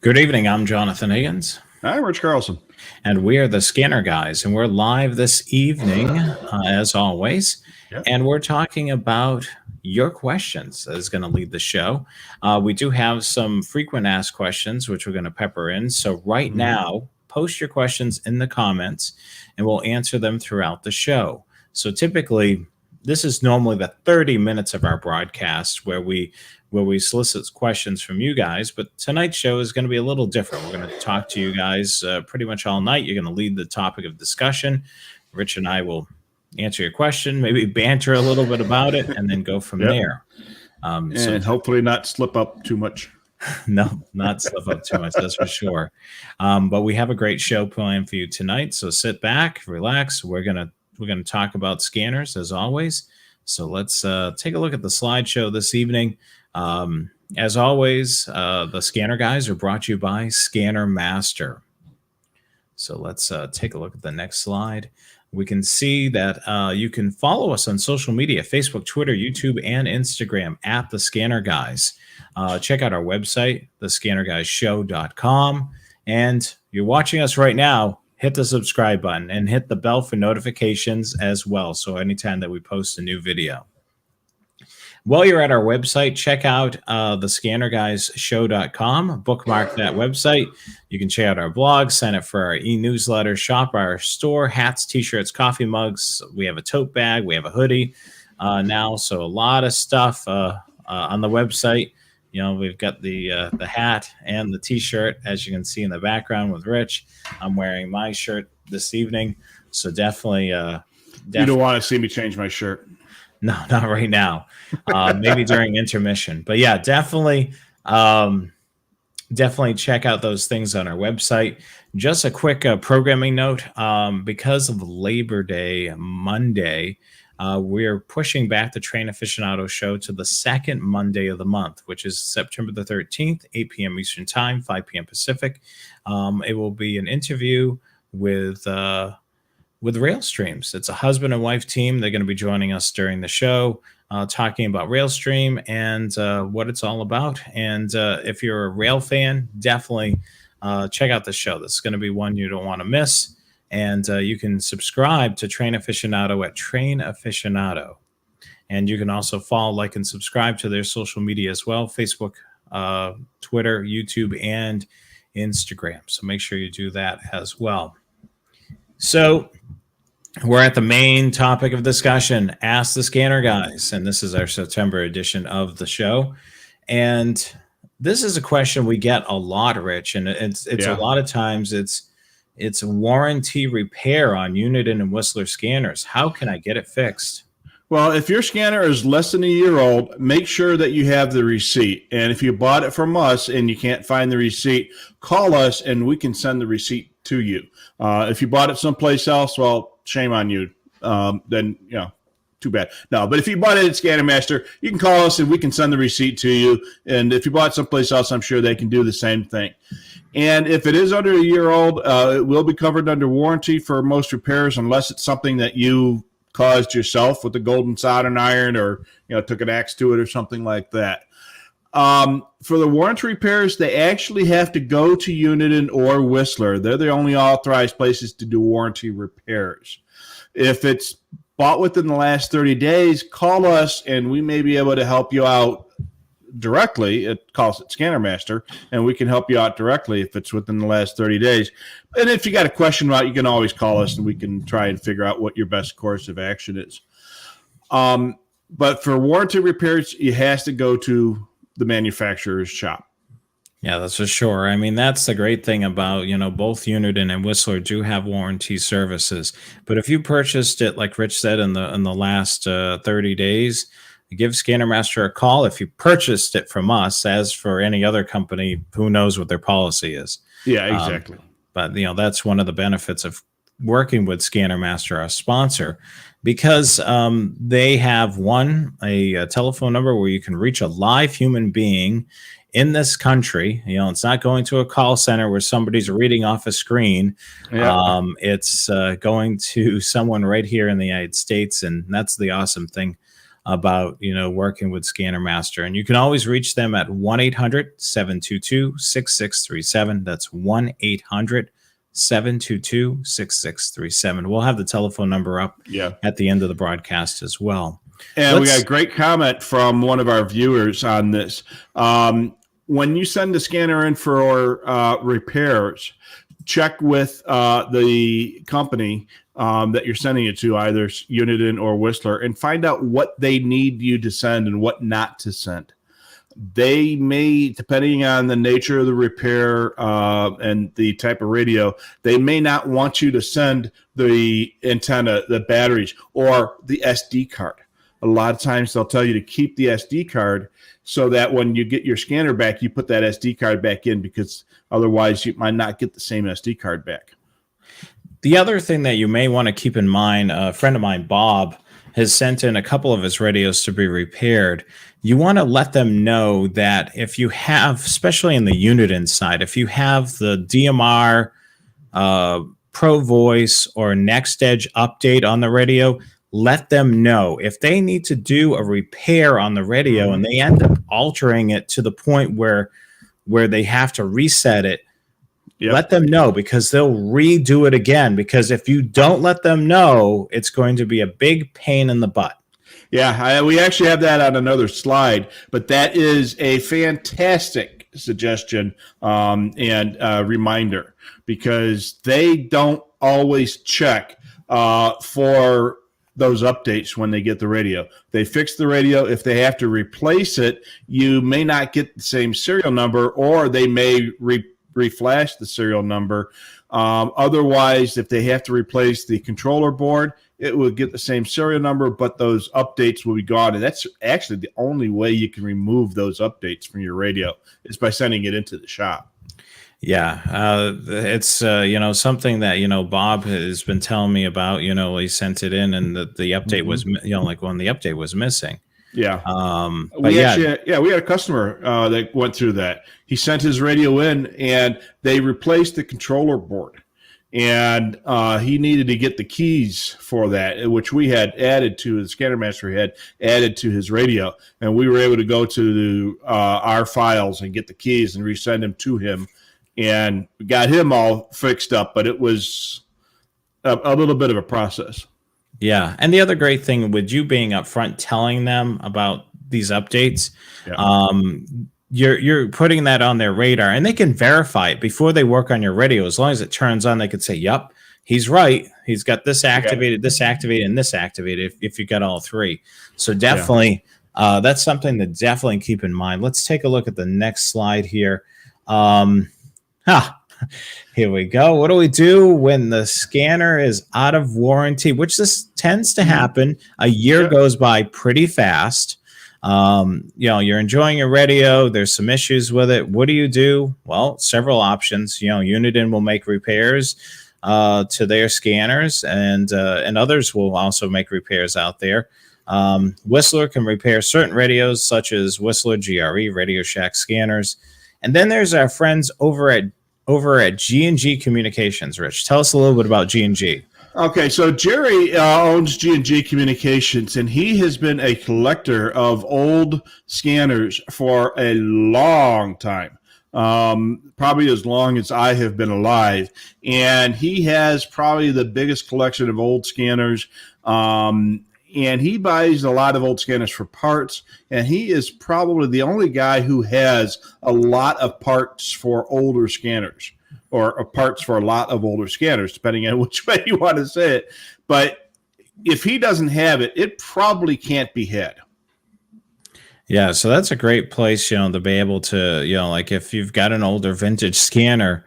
Good evening. I'm Jonathan Higgins, Hi, Rich Carlson. and we are the Scanner Guys, and we're live this evening, as always. Yep. And we're talking about your questions that is going to lead the show. We do have some frequent asked questions, which we're going to pepper in. So, right now, post your questions in the comments, and we'll answer them throughout the show. So, typically, this is normally the 30 minutes of our broadcast where we solicit questions from you guys. But tonight's show is going to be a little different. We're going to talk to you guys pretty much all night. You're going to lead the topic of discussion. Rich and I will answer your question, maybe banter a little bit about it, and then go from Yep. there. And hopefully not slip up too much. No, not slip up too much, that's for sure. But we have a great show planned for you tonight. So sit back, relax. We're gonna talk about scanners as always. So let's take a look at the slideshow this evening. As always, the Scanner Guys are brought to you by Scanner Master. So let's take a look at the next slide. We can see that you can follow us on social media, Facebook, Twitter, YouTube, and Instagram at The Scanner Guys. Check out our website, thescannerguyshow.com. And you're watching us right now, hit the subscribe button and hit the bell for notifications as well. So anytime that we post a new video. While you're at our website, check out thescannerguyshow.com. Bookmark that website. You can check out our blog, sign up for our e-newsletter, shop our store, hats, t-shirts, coffee mugs. We have a tote bag. We have a hoodie now. So a lot of stuff on the website. You know, we've got the hat and the t-shirt, as you can see in the background with Rich. I'm wearing my shirt this evening. So definitely. You don't want to see me change my shirt. No, not right now. Maybe during intermission. But yeah, definitely check out those things on our website. Just a quick programming note. Because of Labor Day Monday, we're pushing back the Train Aficionado show to the second Monday of the month, which is September the 13th, 8 p.m. Eastern Time, 5 p.m. Pacific. It will be an interview with Railstreams. It's a husband and wife team. They're going to be joining us during the show, talking about Railstream and what it's all about. And if you're a rail fan, definitely check out the show. This is going to be one you don't want to miss. And you can subscribe to Train Aficionado at Train Aficionado. And you can also follow, like, and subscribe to their social media as well, Facebook, Twitter, YouTube, and Instagram. So make sure you do that as well. So we're at the main topic of discussion, Ask the Scanner Guys, and this is our September edition of the show. And this is a question we get a lot, Rich, and it's a lot of times it's warranty repair on Uniden and Whistler scanners. How can I get it fixed? Well, if your scanner is less than a year old, make sure that you have the receipt. And if you bought it from us and you can't find the receipt, call us and we can send the receipt to you. If you bought it someplace else, well, shame on you. Then, too bad. No, but if you bought it at Scanner Master, you can call us and we can send the receipt to you. And if you bought it someplace else, I'm sure they can do the same thing. And if it is under a year old, it will be covered under warranty for most repairs, unless it's something that you caused yourself with the golden soldering iron or, took an axe to it or something like that. For the warranty repairs, they actually have to go to Uniden or Whistler. They're the only authorized places to do warranty repairs. If it's bought within the last 30 days, call us and we may be able to help you out directly. It calls it Scanner Master, and we can help you out directly if it's within the last 30 days. And if you got a question about it, you can always call us and we can try and figure out what your best course of action is. But for warranty repairs, it has to go to the manufacturer's shop. Yeah, that's for sure. I mean, that's the great thing about, both Uniden and Whistler do have warranty services. But if you purchased it, like Rich said, in the last 30 days, give Scanner Master a call. If you purchased it from us, as for any other company, who knows what their policy is. Yeah, exactly. But, that's one of the benefits of working with Scanner Master, our sponsor, because they have a telephone number where you can reach a live human being in this country. It's not going to a call center where somebody's reading off a screen. Yeah. It's going to someone right here in the United States, and that's the awesome thing about, working with Scanner Master. And you can always reach them at 1-800-722-6637. That's 1-800-722-6637. We'll have the telephone number up at the end of the broadcast as well. And we got a great comment from one of our viewers on this. When you send the scanner in for repairs, check with the company that you're sending it to, either Uniden or Whistler, and find out what they need you to send and what not to send. They may, depending on the nature of the repair and the type of radio, they may not want you to send the antenna, the batteries, or the SD card. A lot of times they'll tell you to keep the SD card so that when you get your scanner back, you put that SD card back in, because otherwise you might not get the same SD card back. The other thing that you may want to keep in mind, a friend of mine, Bob, has sent in a couple of his radios to be repaired. You want to let them know that if you have, especially in the Uniden side, if you have the DMR Pro Voice or Next Edge update on the radio, let them know. If they need to do a repair on the radio and they end up altering it to the point where they have to reset it, let them know, because they'll redo it again. Because if you don't let them know, it's going to be a big pain in the butt. Yeah, we actually have that on another slide, but that is a fantastic suggestion and reminder, because they don't always check for those updates when they get the radio. They fix the radio. If they have to replace it, you may not get the same serial number, or they may reflash the serial number. Otherwise, if they have to replace the controller board, it will get the same serial number, but those updates will be gone. And that's actually the only way you can remove those updates from your radio, is by sending it into the shop. Yeah, it's something that Bob has been telling me about. He sent it in, and the update was like when the update was missing. Yeah. We had a customer that went through that. He sent his radio in, and they replaced the controller board, and he needed to get the keys for that, which we had added to the Scanner Master had added to his radio, and we were able to go to our files and get the keys and resend them to him. And we got him all fixed up, but it was a little bit of a process. Yeah. And the other great thing with you being upfront, telling them about these updates, you're putting that on their radar, and they can verify it before they work on your radio. As long as it turns on, they could say, yep, he's right. He's got this activated, this activated, and this activated, if you got all three. So definitely, that's something to definitely keep in mind. Let's take a look at the next slide here. Here we go. What do we do when the scanner is out of warranty? Which this tends to happen. A year goes by pretty fast. You're enjoying your radio. There's some issues with it. What do you do? Well, several options. Uniden will make repairs to their scanners, and others will also make repairs out there. Whistler can repair certain radios, such as Whistler, GRE, Radio Shack scanners. And then there's our friends over at G&G Communications. Rich, tell us a little bit about G&G. Okay, so Jerry owns G&G Communications, and he has been a collector of old scanners for a long time, probably as long as I have been alive. And he has probably the biggest collection of old scanners. And he buys a lot of old scanners for parts, and he is probably the only guy who has a lot of parts for older scanners, or parts for a lot of older scanners, depending on which way you want to say it. But if he doesn't have it, it probably can't be had. Yeah, so that's a great place, to be able to, like if you've got an older vintage scanner,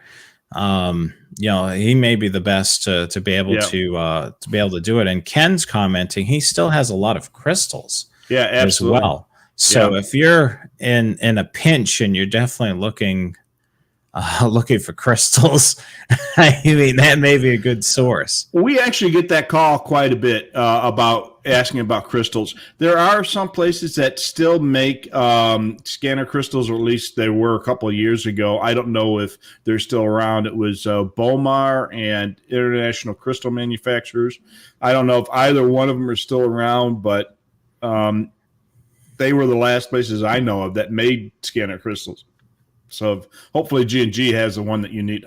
he may be the best to be able to do it. And Ken's commenting, he still has a lot of crystals, as well. So if you're in a pinch and you're definitely looking for crystals, I mean, that may be a good source. We actually get that call quite a bit about asking about crystals. There are some places that still make scanner crystals, or at least they were a couple of years ago. I don't know if they're still around. It was Bomar and International Crystal Manufacturers. I don't know if either one of them are still around, but They were the last places I know of that made scanner crystals. So hopefully G&G has the one that you need.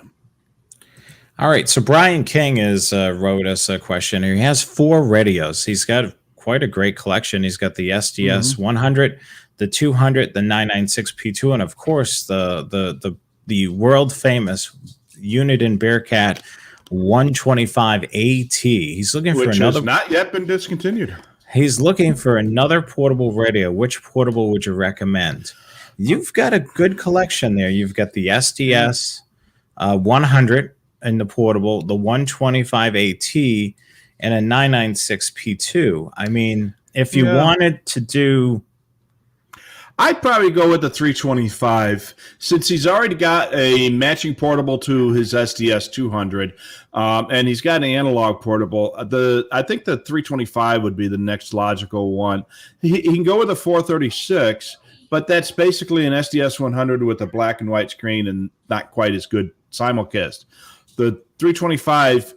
All right, so Brian King wrote us a question here. He has 4 radios. He's got quite a great collection. He's got the SDS 100, the 200, the 996P2, and of course the world famous Unit and Bearcat 125 AT. He's looking for another. Which has not yet been discontinued. He's looking for another portable radio. Which portable would you recommend? You've got a good collection there. You've got the SDS 100 in the portable, the 125 AT, and a 996P2. I mean, if you wanted to do... I'd probably go with the 325 since he's already got a matching portable to his SDS 200, and he's got an analog portable. I think the 325 would be the next logical one. He can go with a 436, but that's basically an SDS 100 with a black and white screen and not quite as good simulcast. The 325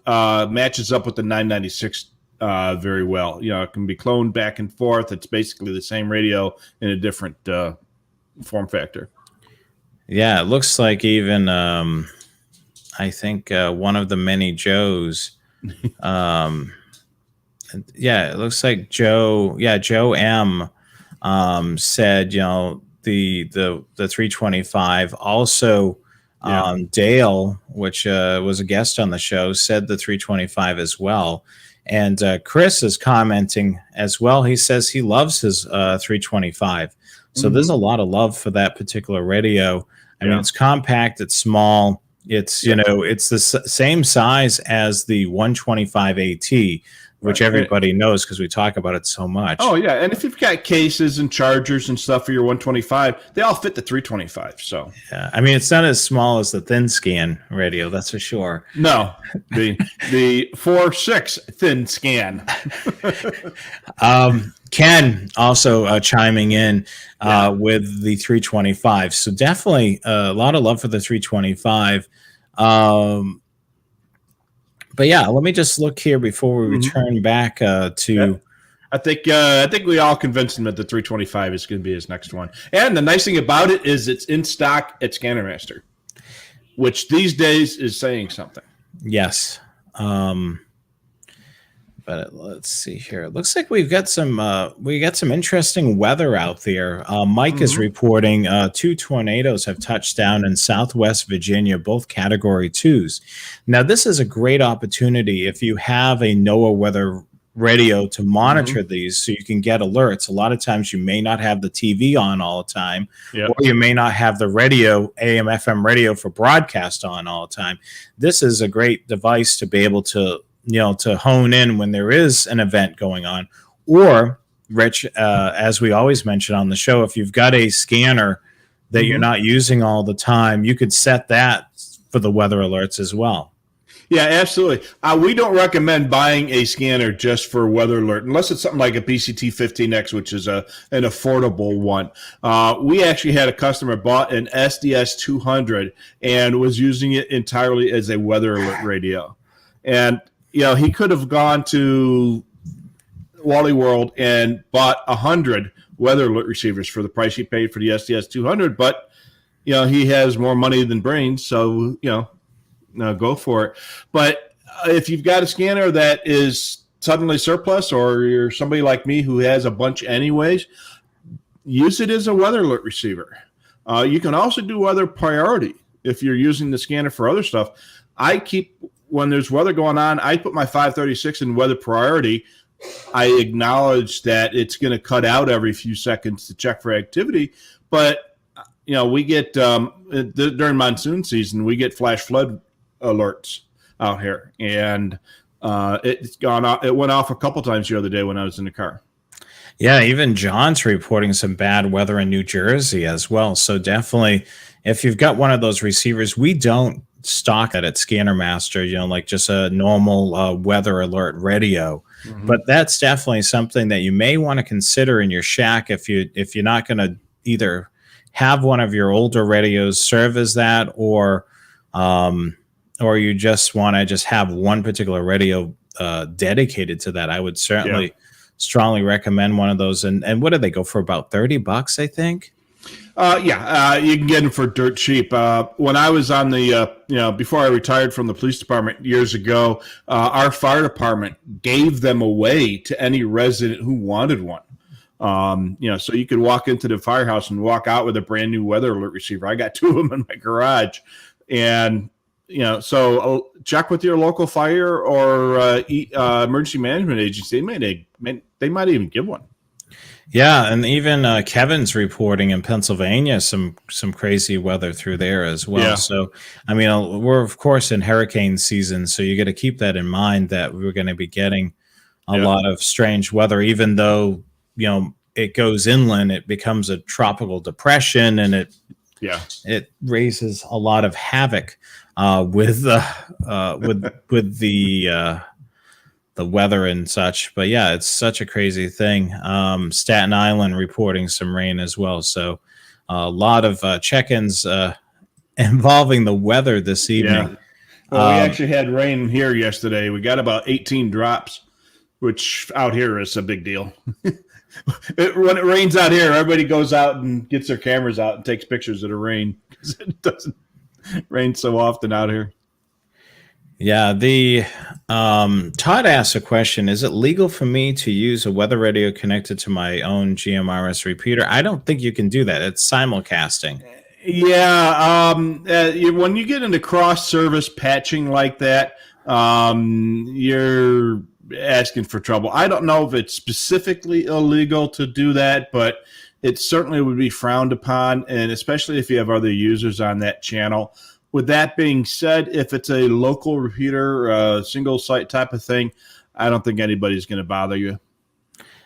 matches up with the 996 very well. You know, it can be cloned back and forth. It's basically the same radio in a different form factor. Yeah, it looks like even I think one of the many Joes. Yeah, it looks like Joe M said, you know, the 325 also. Dale, which was a guest on the show, said the 325 as well. And Chris is commenting as well. He says he loves his 325. So there's a lot of love for that particular radio. I mean, it's compact, it's small. It's, you know, it's the same size as the 125 AT, which everybody knows because we talk about it so much. Oh, yeah. And if you've got cases and chargers and stuff for your 125, they all fit the 325. So, yeah, I mean, it's not as small as the thin scan radio, that's for sure. No, the 4.6 thin scan. Ken also chiming in with the 325. So definitely a lot of love for the 325. But yeah, let me just look here before we return back to. I think we all convinced him that the 325 is going to be his next one. And the nice thing about it is it's in stock at Scanner Master, which these days is saying something. Yes. But let's see here. It looks like we got some interesting weather out there. Mike is reporting 2 tornadoes have touched down in Southwest Virginia, both Category 2s. Now, this is a great opportunity if you have a NOAA weather radio to monitor these so you can get alerts. A lot of times you may not have the TV on all the time, or you may not have the radio, AM, FM radio for broadcast on all the time. This is a great device to be able to to hone in when there is an event going on. Or, Rich, as we always mention on the show, if you've got a scanner that you're not using all the time, you could set that for the weather alerts as well. Yeah, absolutely. We don't recommend buying a scanner just for weather alert, unless it's something like a PCT-15X, which is an affordable one. We actually had a customer bought an SDS 200 and was using it entirely as a weather alert radio. And he could have gone to Wally World and bought 100 weather alert receivers for the price he paid for the SDS 200, but he has more money than brains, so go for it. But if you've got a scanner that is suddenly surplus, or you're somebody like me who has a bunch anyways, use it as a weather alert receiver. You can also do weather priority if you're using the scanner for other stuff. When there's weather going on, I put my 536 in weather priority. I acknowledge that it's going to cut out every few seconds to check for activity. But, we get, during monsoon season, we get flash flood alerts out here. And it's gone off. It went off a couple times the other day when I was in the car. Yeah, even John's reporting some bad weather in New Jersey as well. So definitely, if you've got one of those receivers, we don't stock it at Scanner Master, like just a normal weather alert radio. But that's definitely something that you may want to consider in your shack if you're not going to either have one of your older radios serve as that, or you just want to just have one particular radio dedicated to that. I would certainly strongly recommend one of those. And what do they go for? About $30, I think. You can get them for dirt cheap. When I was on the, before I retired from the police department years ago, our fire department gave them away to any resident who wanted one. So you could walk into the firehouse and walk out with a brand new weather alert receiver. I got 2 of them in my garage, and so check with your local fire or emergency management agency. They might even give one. Yeah, and even Kevin's reporting in Pennsylvania some crazy weather through there as well. Yeah. So, I mean, we're of course in hurricane season, so you got to keep that in mind that we're going to be getting a lot of strange weather. Even though it goes inland, it becomes a tropical depression, and it raises a lot of havoc with the weather and such. But yeah, it's such a crazy thing. Staten Island reporting some rain as well. So a lot of check-ins involving the weather this evening. Yeah. Well, we actually had rain here yesterday. We got about 18 drops, which out here is a big deal. When it rains out here, everybody goes out and gets their cameras out and takes pictures of the rain because it doesn't rain so often out here. Yeah, the Todd asked a question: is it legal for me to use a weather radio connected to my own GMRS repeater? I don't think you can do that. It's simulcasting. Yeah, when you get into cross-service patching like that, you're asking for trouble. I don't know if it's specifically illegal to do that, but it certainly would be frowned upon, and especially if you have other users on that channel. With that being said, if it's a local repeater, single site type of thing, I don't think anybody's going to bother you.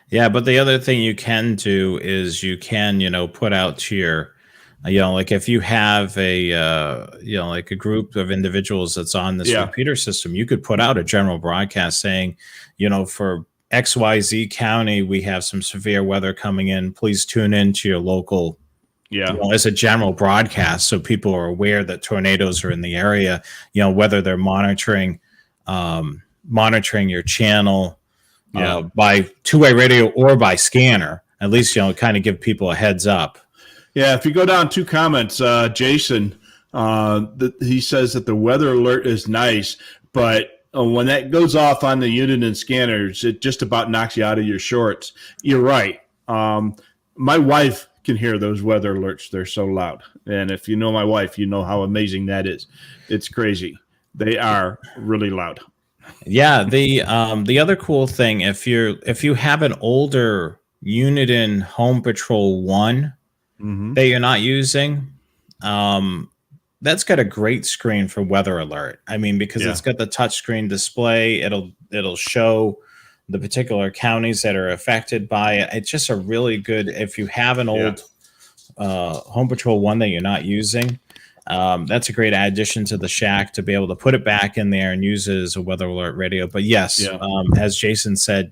Yeah, but the other thing you can do is you can, put out to your, like if you have a, like a group of individuals that's on this repeater system, you could put out a general broadcast saying, for XYZ County, we have some severe weather coming in. Please tune in to your local. Yeah, as a general broadcast, so people are aware that tornadoes are in the area. Whether they're monitoring your channel by two-way radio or by scanner, at least kind of give people a heads up. Yeah, if you go down 2 comments, Jason, he says that the weather alert is nice, but when that goes off on the unit and scanners, it just about knocks you out of your shorts. You're right. My wife can hear those weather alerts. They're so loud. And if you know my wife, you know how amazing that is. It's crazy. They are really loud. Yeah. The other cool thing, if you have an older Uniden Home Patrol 1 that you're not using, that's got a great screen for weather alert. I mean, because it's got the touchscreen display, it'll show the particular counties that are affected by it. It's just a really good, if you have an old Home Patrol 1 that you're not using, that's a great addition to the shack to be able to put it back in there and use it as a weather alert radio. But yes, as Jason said,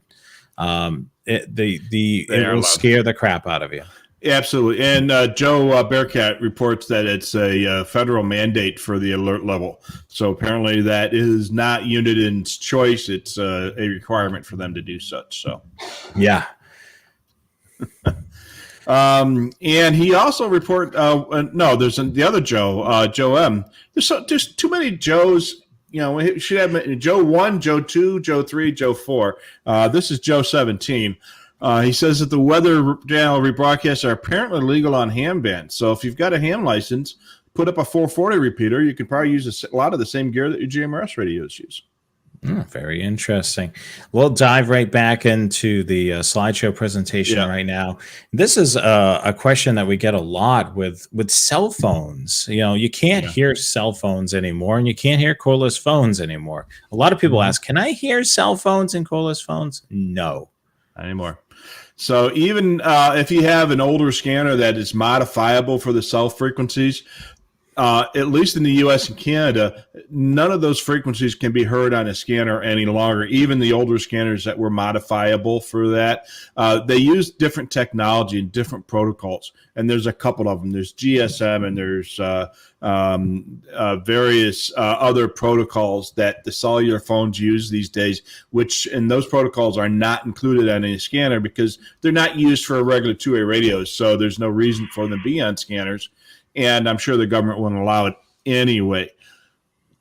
it will scare the crap out of you. Absolutely. And Joe Bearcat reports that it's a federal mandate for the alert level. So apparently that is not Uniden's choice. It's a requirement for them to do such. So, yeah. And he also there's the other Joe, Joe M. There's too many Joes. We should have Joe 1, Joe 2, Joe 3, Joe 4. This is Joe 17. He says that the weather channel rebroadcasts are apparently legal on ham bands. So if you've got a ham license, put up a 440 repeater, you can probably use a lot of the same gear that your GMRS radios use. Very interesting. We'll dive right back into the slideshow presentation right now. This is a question that we get a lot with cell phones. You can't hear cell phones anymore, and you can't hear cordless phones anymore. A lot of people ask, can I hear cell phones and cordless phones? No. Not anymore. So even if you have an older scanner that is modifiable for the cell frequencies, at least in the U.S. and Canada, none of those frequencies can be heard on a scanner any longer. Even the older scanners that were modifiable for that, they use different technology and different protocols. And there's a couple of them. There's GSM and there's various other protocols that the cellular phones use these days, and those protocols are not included on any scanner because they're not used for a regular two-way radios. So there's no reason for them to be on scanners. And I'm sure the government wouldn't allow it anyway.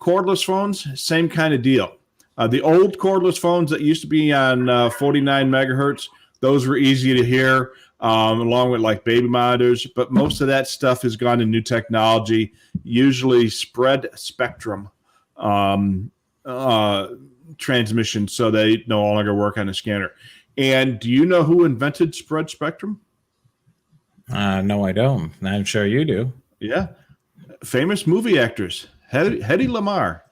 Cordless phones, same kind of deal. The old cordless phones that used to be on 49 megahertz, those were easy to hear, along with like baby monitors. But most of that stuff has gone to new technology, usually spread spectrum transmission, so they no longer work on a scanner. And do you know who invented spread spectrum? No, I don't. I'm sure you do. Yeah. Famous movie actress, Hedy Lamarr.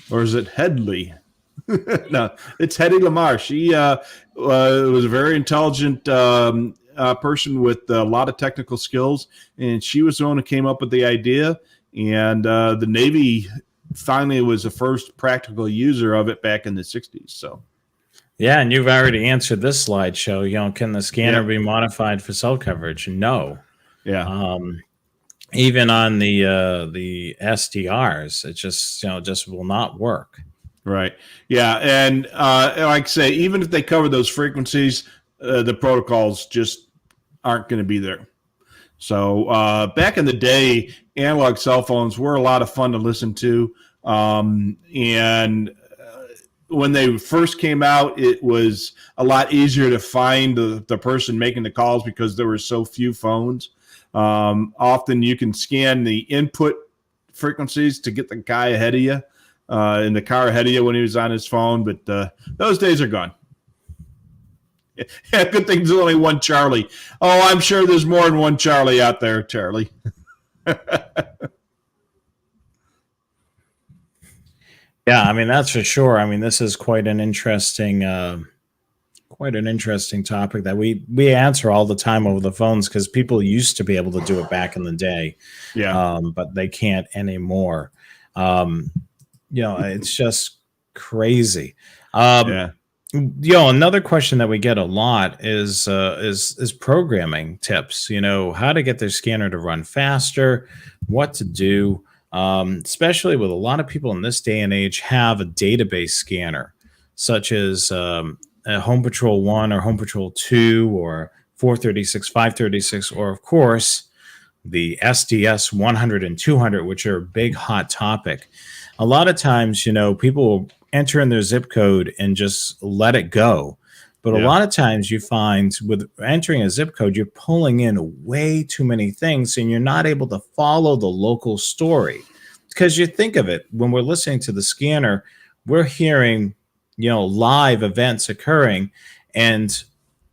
Or is it Headley? No, it's Hedy Lamarr. She was a very intelligent person with a lot of technical skills, and she was the one who came up with the idea. And the Navy finally was the first practical user of it back in the 60s. So. Yeah, and you've already answered this slideshow. Can the scanner be modified for cell coverage? No. Yeah. Even on the SDRs, it just will not work. Right. Yeah, and like I say, even if they cover those frequencies, the protocols just aren't going to be there. So back in the day, analog cell phones were a lot of fun to listen to, and when they first came out, it was a lot easier to find the person making the calls because there were so few phones. Often you can scan the input frequencies to get the guy ahead of you, in the car ahead of you when he was on his phone, but those days are gone. Yeah, good thing there's only one Charlie. Oh, I'm sure there's more than one Charlie out there, Charlie. Yeah, I mean, that's for sure. I mean, this is quite an interesting topic that we answer all the time over the phones because people used to be able to do it back in the day. Yeah. But they can't anymore. It's just crazy. Yeah. Another question that we get a lot is programming tips. How to get their scanner to run faster, what to do. Especially with a lot of people in this day and age have a database scanner, such as a Home Patrol 1 or Home Patrol 2 or 436, 536, or of course the SDS 100 and 200, which are a big hot topic. A lot of times, people will enter in their zip code and just let it go. But a lot of times you find with entering a zip code, you're pulling in way too many things and you're not able to follow the local story. Because you think of it, when we're listening to the scanner, we're hearing, live events occurring. And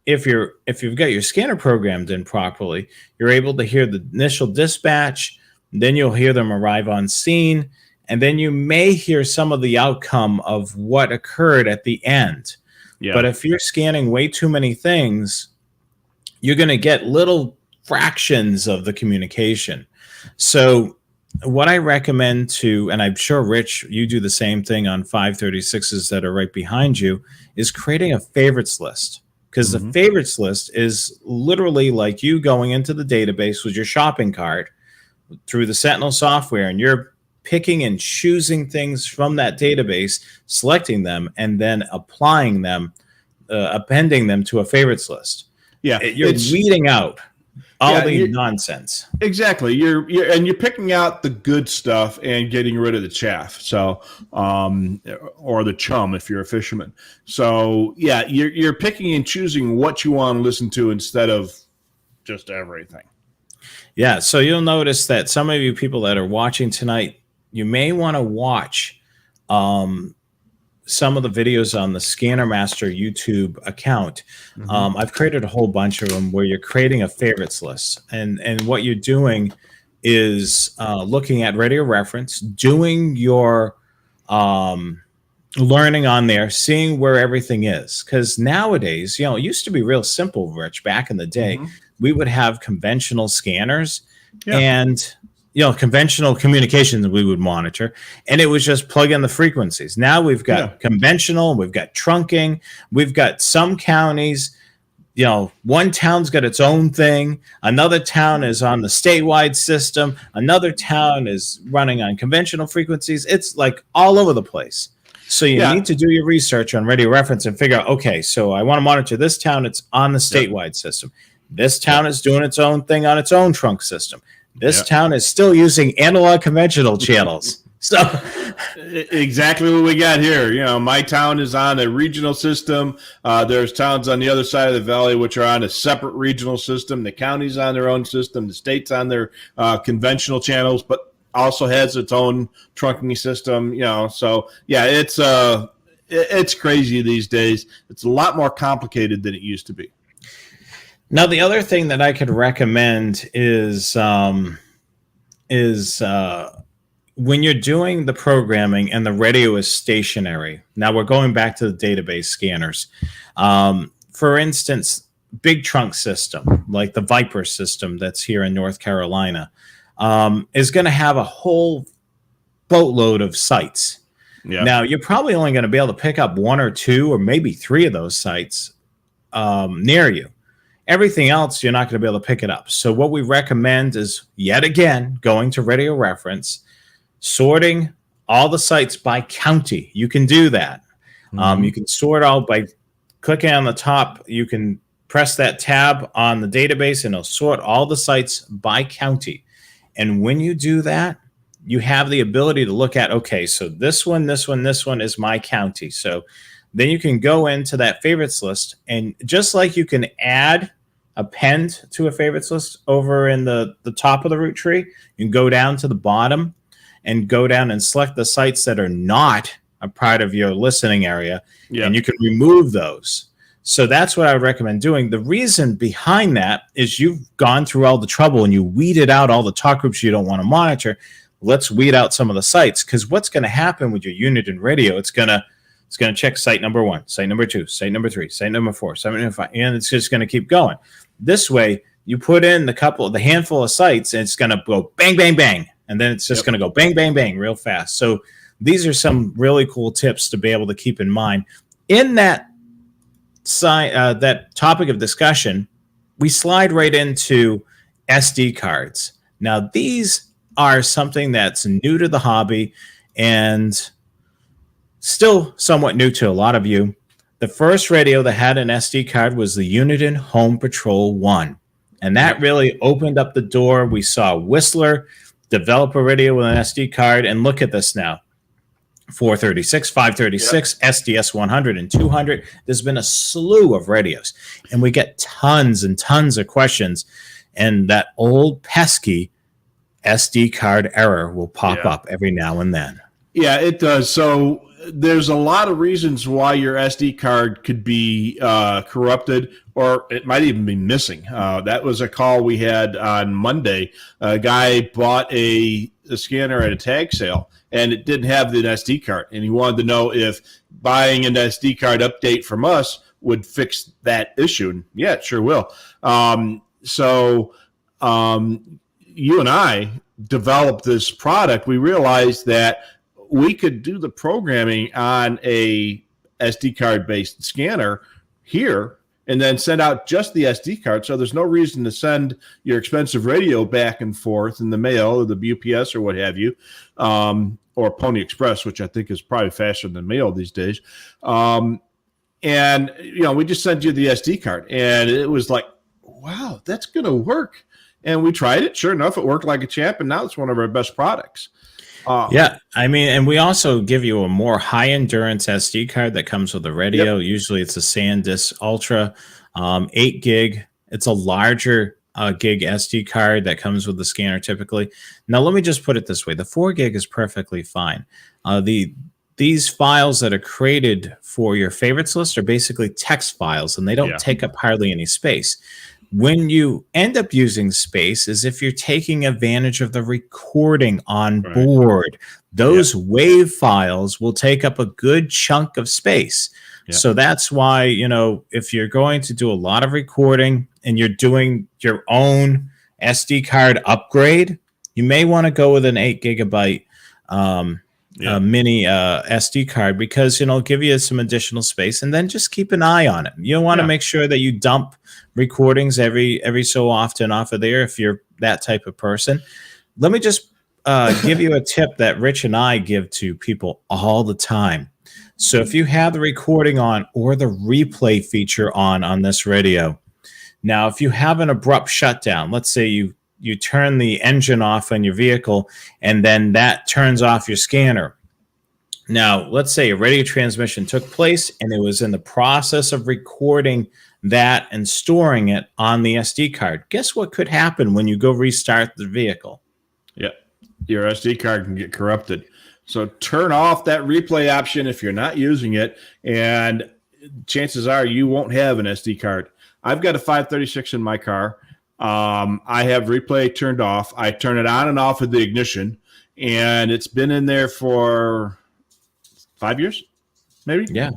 if you've got your scanner programmed in properly, you're able to hear the initial dispatch, then you'll hear them arrive on scene, and then you may hear some of the outcome of what occurred at the end. Yeah. But if you're scanning way too many things, you're going to get little fractions of the communication. So what I recommend and I'm sure, Rich, you do the same thing on 536s that are right behind you, is creating a favorites list. Because the favorites list is literally like you going into the database with your shopping cart through the Sentinel software, and you're picking and choosing things from that database, selecting them, and then applying them, appending them to a favorites list. Yeah, you're weeding out all the nonsense. Exactly. You're picking out the good stuff and getting rid of the chaff. So, or the chum if you're a fisherman. So, yeah, you're picking and choosing what you want to listen to instead of just everything. Yeah. So you'll notice that some of you people that are watching tonight, you may want to watch some of the videos on the Scanner Master YouTube account. I've created a whole bunch of them where you're creating a favorites list. And what you're doing is looking at radio reference, doing your learning on there, seeing where everything is. Because nowadays, it used to be real simple, Rich. Back in the day, we would have conventional scanners. Yeah. And conventional communications we would monitor, and it was just plug in the frequencies. Now we've got conventional, we've got trunking, we've got some counties, one town's got its own thing, another town is on the statewide system, another town is running on conventional frequencies. It's like all over the place. So you need to do your research on radio reference and figure out, okay, so I want to monitor this town, it's on the statewide system. This town is doing its own thing on its own trunk system. This town is still using analog conventional channels. So exactly what we got here. My town is on a regional system. There's towns on the other side of the valley which are on a separate regional system. The county's on their own system. The state's on their conventional channels, but also has its own trunking system. So it's crazy these days. It's a lot more complicated than it used to be. Now, the other thing that I could recommend is when you're doing the programming and the radio is stationary. Now we're going back to the database scanners. For instance, big trunk system like the Viper system that's here in North Carolina is going to have a whole boatload of sites. Yeah. Now you're probably only going to be able to pick up 1 or 2 or maybe 3 of those sites near you. Everything else, you're not going to be able to pick it up. So what we recommend is, yet again, going to radio reference, sorting all the sites by county. You can do that. You can sort out by clicking on the top. You can press that tab on the database, and it'll sort all the sites by county. And when you do that, you have the ability to look at, okay, so this one is my county. So then you can go into that favorites list, and just like you can append to a favorites list over in the top of the root tree, you can go down to the bottom and go down and select the sites that are not a part of your listening area, and you can remove those. So that's what I would recommend doing. The reason behind that is you've gone through all the trouble and you weeded out all the talk groups you don't want to monitor. Let's weed out some of the sites, because what's going to happen with your unit in radio, it's going to check site number 1, site number 2, site number 3, site number 4, site number 5, and it's just going to keep going. This way, you put in the handful of sites, and it's going to go bang, bang, bang, and then it's just going to go bang, bang, bang real fast. So these are some really cool tips to be able to keep in mind. In that topic of discussion, we slide right into SD cards. Now, these are something that's new to the hobby and still somewhat new to a lot of you. The first radio that had an SD card was the Uniden Home Patrol 1. And that really opened up the door. We saw Whistler develop a radio with an SD card. And look at this now. 436, 536, SDS 100, and 200. There's been a slew of radios. And we get tons and tons of questions. And that old pesky SD card error will pop up every now and then. Yeah, it does. So there's a lot of reasons why your SD card could be corrupted, or it might even be missing. That was a call we had on Monday. A guy bought a scanner at a tag sale, and it didn't have the SD card, and he wanted to know if buying an SD card update from us would fix that issue. And yeah, it sure will. You and I developed this product. We realized that we could do the programming on a SD card based scanner here and then send out just the SD card. So there's no reason to send your expensive radio back and forth in the mail or the UPS or what have you, or Pony Express, which I think is probably faster than mail these days. And, we just send you the SD card, and it was like, wow, that's going to work. And we tried it. Sure enough, it worked like a champ, and now it's one of our best products. And we also give you a more high endurance SD card that comes with the radio. Usually it's a SanDisk Ultra, 8 gig. It's a larger gig SD card that comes with the scanner typically. Now, let me just put it this way. The 4 gig is perfectly fine. These files that are created for your favorites list are basically text files, and they don't take up hardly any space. When you end up using space is if you're taking advantage of the recording on board. Those wave files will take up a good chunk of space. So that's why, if you're going to do a lot of recording and you're doing your own SD card upgrade, you may want to go with an 8 GB mini SD card, because give you some additional space, and then just keep an eye on it. You want to make sure that you dump recordings every so often off of there if you're that type of person. Let me just give you a tip that Rich and I give to people all the time. So if you have the recording on or the replay feature on this radio, now if you have an abrupt shutdown, let's say you turn the engine off on your vehicle and then that turns off your scanner. Now, let's say a radio transmission took place and it was in the process of recording that and storing it on the SD card. Guess what could happen when you go restart the vehicle? Yeah, your SD card can get corrupted. So turn off that replay option if you're not using it, and chances are you won't have an SD card. I've got a 536 in my car. I have replay turned off. I turn it on and off with the ignition, and it's been in there for 5 years, maybe. Yeah.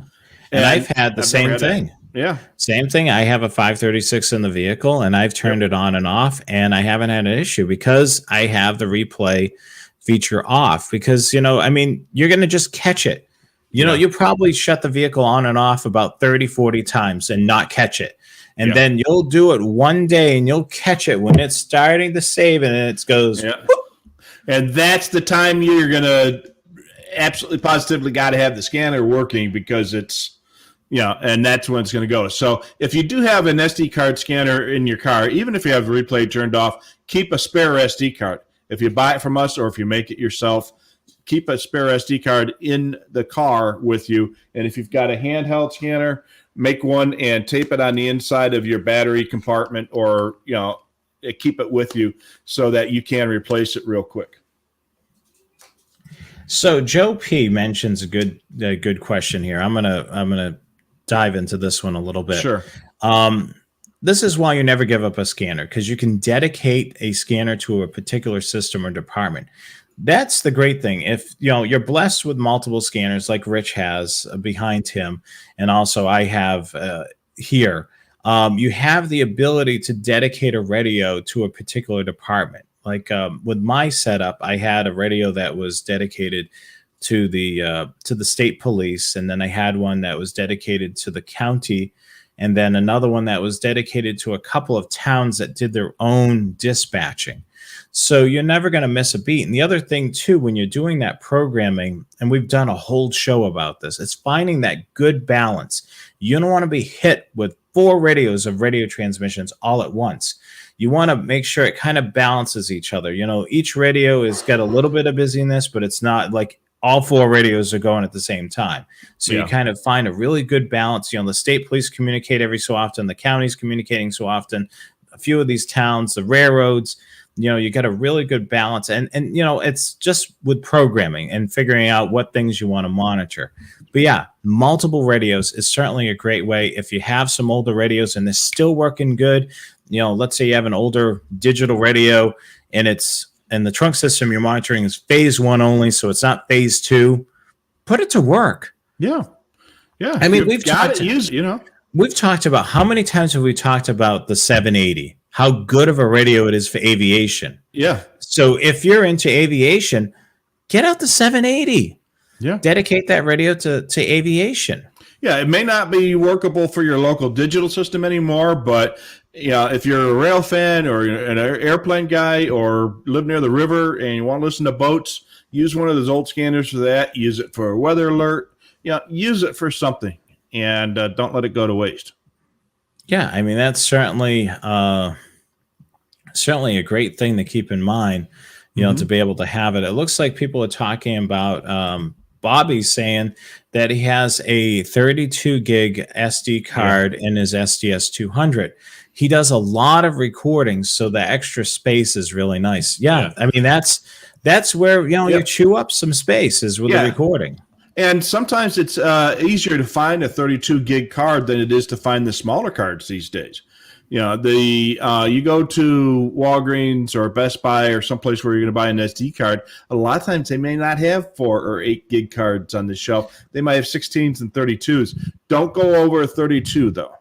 And I've had the same thing. Yeah. Same thing. I have a 536 in the vehicle, and I've turned it on and off, and I haven't had an issue because I have the replay feature off. Because, you're going to just catch it. You probably shut the vehicle on and off about 30, 40 times and not catch it. And then you'll do it one day and you'll catch it when it's starting to save and it goes. Yeah. And that's the time you're going to absolutely positively got to have the scanner working, because it's, and that's when it's going to go. So if you do have an SD card scanner in your car, even if you have the replay turned off, keep a spare SD card. If you buy it from us or if you make it yourself, keep a spare SD card in the car with you. And if you've got a handheld scanner, make one and tape it on the inside of your battery compartment, or, keep it with you so that you can replace it real quick. So Joe P mentions a good question here. I'm gonna dive into this one a little bit. Sure. This is why you never give up a scanner, because you can dedicate a scanner to a particular system or department. That's the great thing. If you're blessed with multiple scanners like Rich has behind him, and also I have here, you have the ability to dedicate a radio to a particular department. Like with my setup, I had a radio that was dedicated to the state police, and then I had one that was dedicated to the county, and then another one that was dedicated to a couple of towns that did their own dispatching. So you're never going to miss a beat. And the other thing too, when you're doing that programming, and we've done a whole show about this, it's finding that good balance. You don't want to be hit with 4 radios of radio transmissions all at once. You want to make sure it kind of balances each other. Each radio has got a little bit of busyness, but it's not like all 4 radios are going at the same time. So you kind of find a really good balance. The state police communicate every so often, the county's communicating so often, a few of these towns, the railroads, you got a really good balance. And it's just with programming and figuring out what things you want to monitor. But yeah, multiple radios is certainly a great way. If you have some older radios and they're still working good, let's say you have an older digital radio and the trunk system you're monitoring is phase 1 only, so it's not phase 2. Put it to work. Yeah. I mean, we've talked about, how many times have we talked about the 780? How good of a radio it is for aviation. Yeah. So if you're into aviation, get out the 780. Yeah. Dedicate that radio to aviation. Yeah, it may not be workable for your local digital system anymore, but if you're a rail fan or an airplane guy or live near the river and you want to listen to boats, use one of those old scanners for that. Use it for a weather alert. Use it for something, and don't let it go to waste. Yeah, I mean, that's certainly a great thing to keep in mind, to be able to have it. It looks like people are talking about Bobby's saying that he has a 32 gig SD card in his SDS 200. He does a lot of recordings, so the extra space is really nice. Yeah. I mean, that's where, you chew up some space is with the recording. And sometimes it's easier to find a 32 gig card than it is to find the smaller cards these days. You go to Walgreens or Best Buy or someplace where you're going to buy an SD card. A lot of times they may not have 4 or 8 gig cards on the shelf. They might have 16s and 32s. Don't go over 32 though.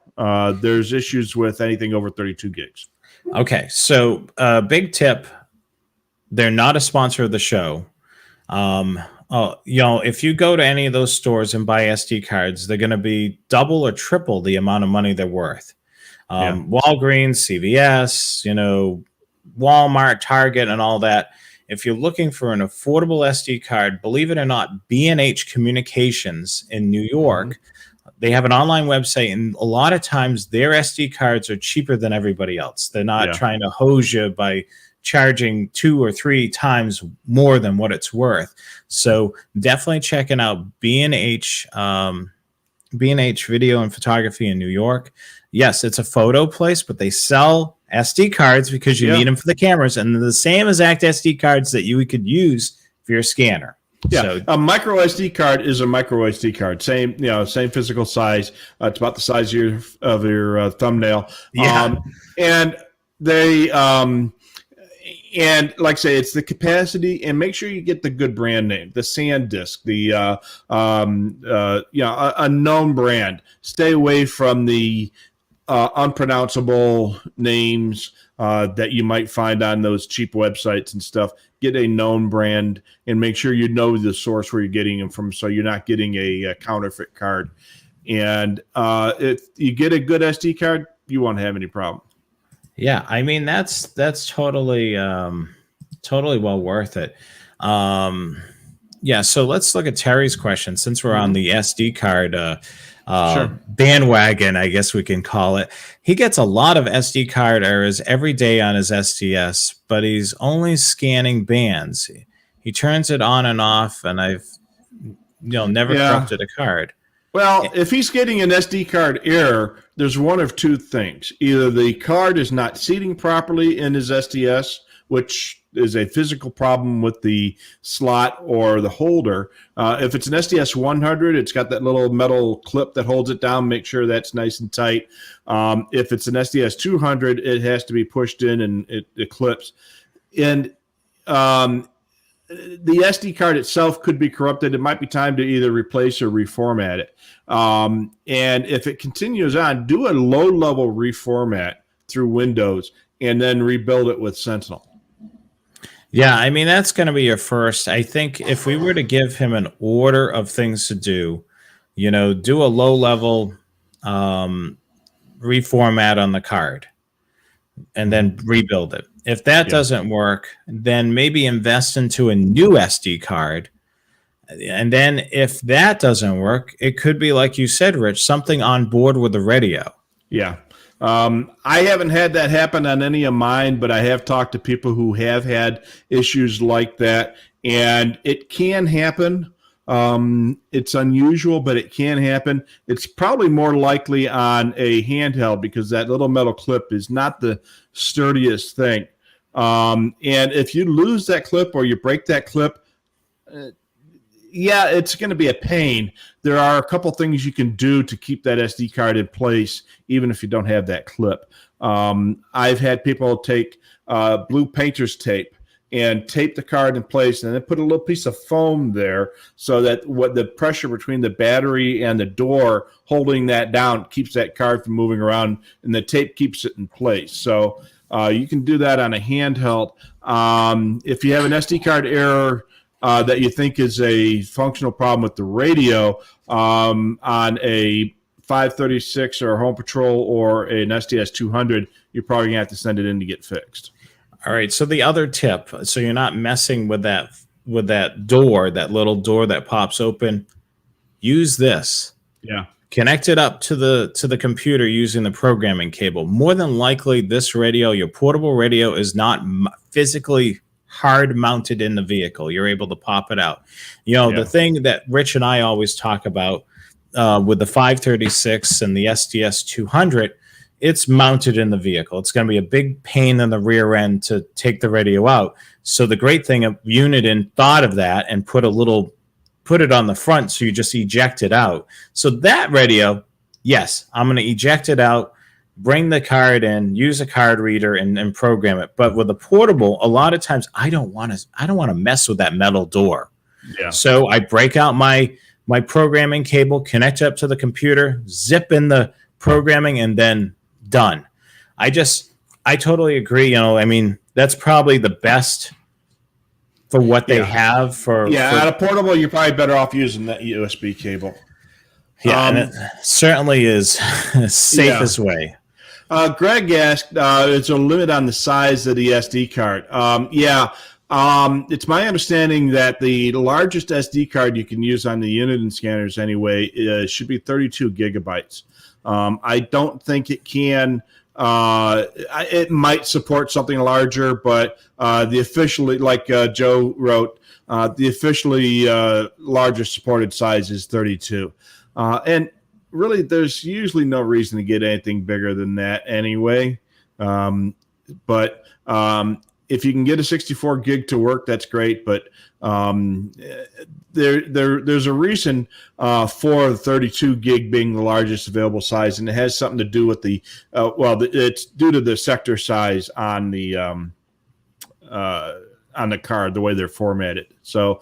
There's issues with anything over 32 gigs. Okay, so big tip They're not a sponsor of the show. If you go to any of those stores and buy SD cards, they're going to be double or triple the amount of money they're worth. Yeah. Walgreens, CVS, Walmart, Target, and all that. If you're looking for an affordable SD card, believe it or not, B&H Communications in New York, they have an online website, and a lot of times their SD cards are cheaper than everybody else. They're not trying to hose you by charging 2 or 3 times more than what it's worth. So definitely checking out B&H Video and Photography in New York. Yes, it's a photo place, but they sell SD cards because you need them for the cameras, and the same exact SD cards that you could use for your scanner. Yeah, So, a micro SD card is a micro SD card. Same physical size. It's about the size of your thumbnail. Yeah. And they and like I say, it's the capacity, and make sure you get the good brand name, the SanDisk, a known brand. Stay away from the unpronounceable names that you might find on those cheap websites and stuff. Get a known brand and make sure you know the source where you're getting them from, so you're not getting a counterfeit card. And if you get a good SD card, you won't have any problem. Yeah, I mean that's totally well worth it. So let's look at Terry's question, since we're on the SD card bandwagon, I guess we can call it. He gets a lot of SD card errors every day on his SDS, but he's only scanning bands. He turns it on and off, and I've never corrupted a card. Well, if he's getting an SD card error, there's one of two things. Either the card is not seating properly in his SDS, which is a physical problem with the slot or the holder. If it's an SDS 100, it's got that little metal clip that holds it down. Make sure that's nice and tight. If it's an SDS 200, it has to be pushed in and it clips. And the SD card itself could be corrupted. It might be time to either replace or reformat it. And if it continues on, do a low-level reformat through Windows and then rebuild it with Sentinel. Yeah, I mean, that's going to be your first. I think if we were to give him an order of things to do, do a low-level reformat on the card and then rebuild it. If that doesn't work, then maybe invest into a new SD card. And then if that doesn't work, it could be, like you said, Rich, something on board with the radio. Yeah. I haven't had that happen on any of mine, but I have talked to people who have had issues like that, and it can happen. It's unusual, but it can happen. It's probably more likely on a handheld because that little metal clip is not the sturdiest thing. And if you lose that clip or you break that clip, it's going to be a pain. There are a couple things you can do to keep that SD card in place, even if you don't have that clip. I've had people take blue painter's tape and tape the card in place and then put a little piece of foam there so that what the pressure between the battery and the door holding that down keeps that card from moving around, and the tape keeps it in place. So you can do that on a handheld. If you have an SD card error that you think is a functional problem with the radio on a 536 or a Home Patrol or an SDS 200, you're probably going to have to send it in to get fixed. All right. So the other tip, so you're not messing with that door, that little door that pops open, use this. Yeah. Connect it up to the computer using the programming cable. More than likely, this radio, your portable radio, is not physically hard mounted in the vehicle. You're able to pop it out. The thing that Rich and I always talk about with the 536 and the SDS 200, it's mounted in the vehicle. It's going to be a big pain in the rear end to take the radio out. So the great thing of Uniden thought of that and put it on the front, so you just eject it out. So that radio, yes, I'm going to eject it out, bring the card in, use a card reader, and program it. But with a portable, a lot of times I don't want to mess with that metal door. Yeah. So I break out my programming cable, connect it up to the computer, zip in the programming, and then done. I totally agree. I mean, that's probably the best for what they Yeah. have for On a portable, you're probably better off using that USB cable. yeah, and it certainly is the safest way. Greg asked, "Is there a limit on the size of the SD card?" It's my understanding that the largest SD card you can use on the Uniden scanners anyway should be 32 gigabytes. I don't think it can. It might support something larger, but the officially, like Joe wrote, the officially largest supported size is 32. And really, there's usually no reason to get anything bigger than that anyway. But if you can get a 64 gig to work, that's great. But there's a reason for the 32 gig being the largest available size, and it has something to do with it's due to the sector size on the card, the way they're formatted. So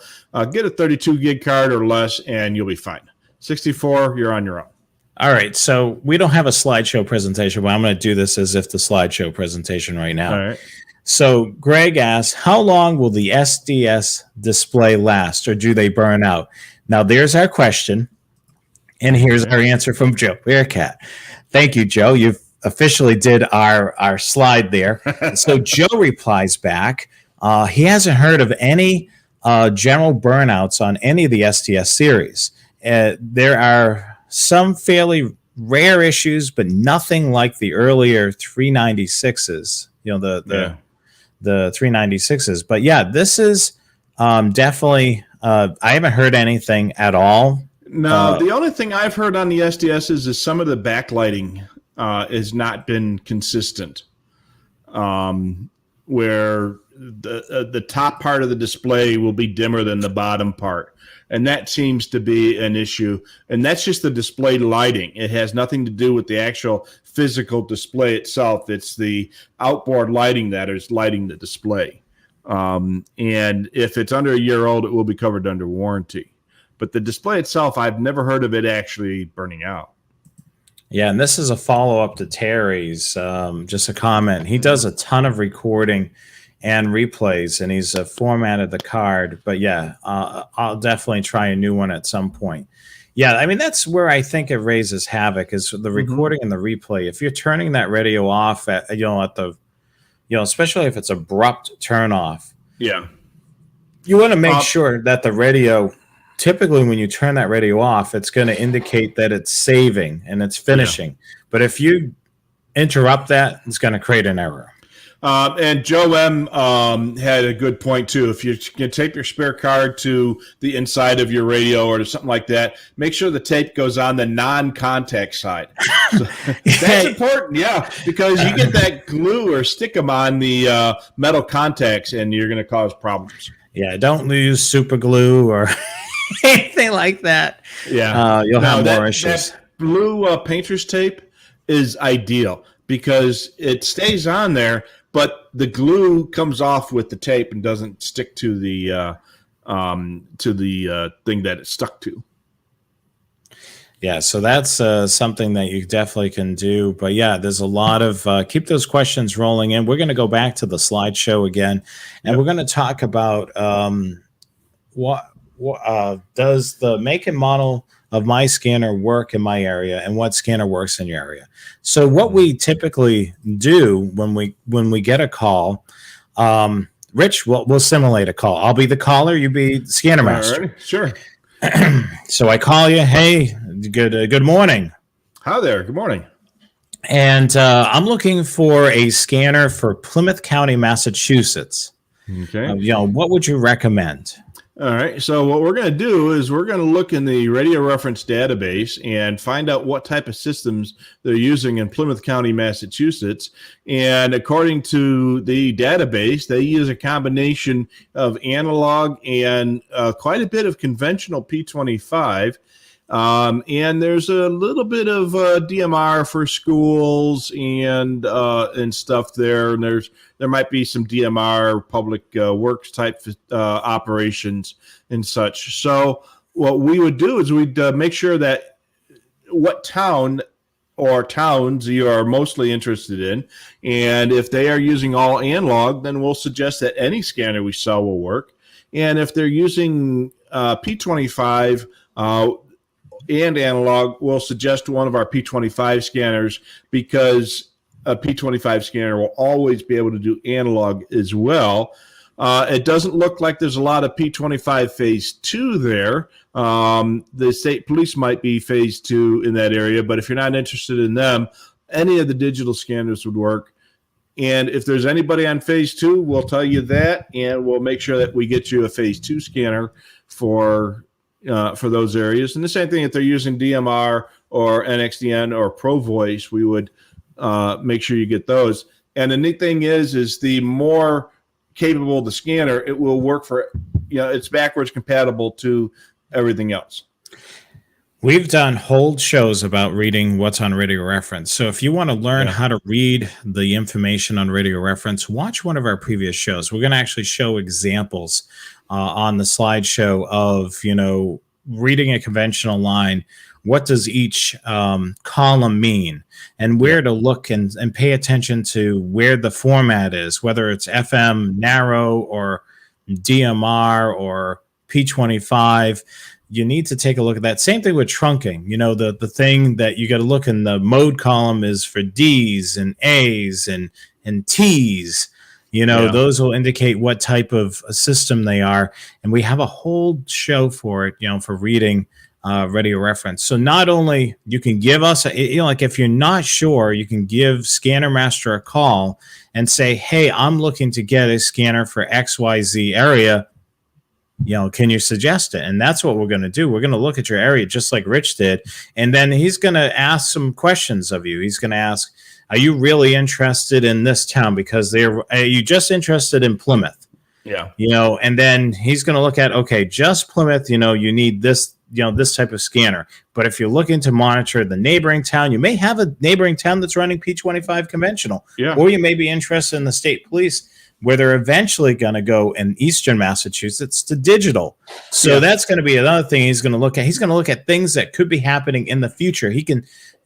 get a 32 gig card or less, and you'll be fine. 64, you're on your own. All right, so we don't have a slideshow presentation, but I'm going to do this as if the slideshow presentation right now. All right. So Greg asks, how long will the SDS display last, or do they burn out? Now, there's our question, and here's our answer from Joe Bearcat. Thank you, Joe. You've officially did our slide there. So Joe replies back, he hasn't heard of any general burnouts on any of the SDS series. There are some fairly rare issues, but nothing like the earlier 396s, the 396s. But yeah, this is definitely, I haven't heard anything at all. No, the only thing I've heard on the SDSs is some of the backlighting has not been consistent, where the top part of the display will be dimmer than the bottom part. And that seems to be an issue. And that's just the display lighting. It has nothing to do with the actual physical display itself. It's the outboard lighting that is lighting the display. And if it's under a year old, it will be covered under warranty. But the display itself, I've never heard of it actually burning out. Yeah, and this is a follow-up to Terry's, just a comment. He does a ton of recording and replays, and he's formatted the card. But yeah, I'll definitely try a new one at some point. Yeah, I mean, that's where I think it raises havoc, is the recording and the replay. If you're turning that radio off at especially if it's abrupt turn off. Yeah. You want to make sure that the radio, typically when you turn that radio off, it's going to indicate that it's saving and it's finishing. Yeah. But if you interrupt that, it's going to create an error. And Joe M. Had a good point, too. If you can tape your spare card to the inside of your radio or to something like that, make sure the tape goes on the non-contact side. So that's important, yeah, because you get that glue or stickum on the metal contacts, and you're going to cause problems. Yeah, don't use super glue or anything like that. Yeah, you'll have more issues. That blue painter's tape is ideal because it stays on there, but the glue comes off with the tape and doesn't stick to the thing that it's stuck to. Yeah, so that's something that you definitely can do. But yeah, there's a lot of keep those questions rolling in. We're going to go back to the slideshow again, and we're going to talk about what does the make and model of my scanner work in my area, and what scanner works in your area. So what we typically do when we get a call, Rich, we'll simulate a call. I'll be the caller, you be the scanner master. All right, sure. So I call you. Hey, good morning. Hi there. Good morning. And I'm looking for a scanner for Plymouth County, Massachusetts. Okay. What would you recommend? All right. So what we're going to do is we're going to look in the radio reference database and find out what type of systems they're using in Plymouth County, Massachusetts. And according to the database, they use a combination of analog and quite a bit of conventional P25. And there's a little bit of DMR for schools and stuff there. And there might be some DMR public works type operations and such. So what we would do is we'd make sure that what town or towns you are mostly interested in. And if they are using all analog, then we'll suggest that any scanner we sell will work. And if they're using P25 and analog, we'll suggest one of our P25 scanners, because a P25 scanner will always be able to do analog as well. It doesn't look like there's a lot of P25 phase 2 there. The state police might be phase 2 in that area, but if you're not interested in them, any of the digital scanners would work. And if there's anybody on phase 2, we'll tell you that, and we'll make sure that we get you a phase 2 scanner for those areas. And the same thing if they're using DMR or NXDN or Pro Voice, we would make sure you get those. And the neat thing is the more capable the scanner, it will work for, it's backwards compatible to everything else. We've done whole shows about reading what's on radio reference. So if you want to learn how to read the information on radio reference, watch one of our previous shows. We're going to actually show examples on the slideshow of, reading a conventional line. What does each column mean, and where to look and pay attention to where the format is, whether it's FM narrow or DMR or P25. You need to take a look at that. Same thing with trunking. The thing that you got to look in the mode column is for D's and A's and T's. Those will indicate what type of a system they are. And we have a whole show for it, for reading radio reference. So not only you can give us, like if you're not sure, you can give Scanner Master a call and say, hey, I'm looking to get a scanner for XYZ area. Can you suggest it? And that's what we're going to do. We're going to look at your area just like Rich did. And then he's going to ask some questions of you. He's going to ask, are you really interested in this town? Because are you just interested in Plymouth? Yeah. And then he's going to look at, okay, just Plymouth, you need this, this type of scanner. But if you're looking to monitor the neighboring town, you may have a neighboring town that's running P25 conventional. Yeah. Or you may be interested in the state police, where they're eventually going to go in Eastern Massachusetts to digital. So that's going to be another thing he's going to look at. He's going to look at things that could be happening in the future. He can,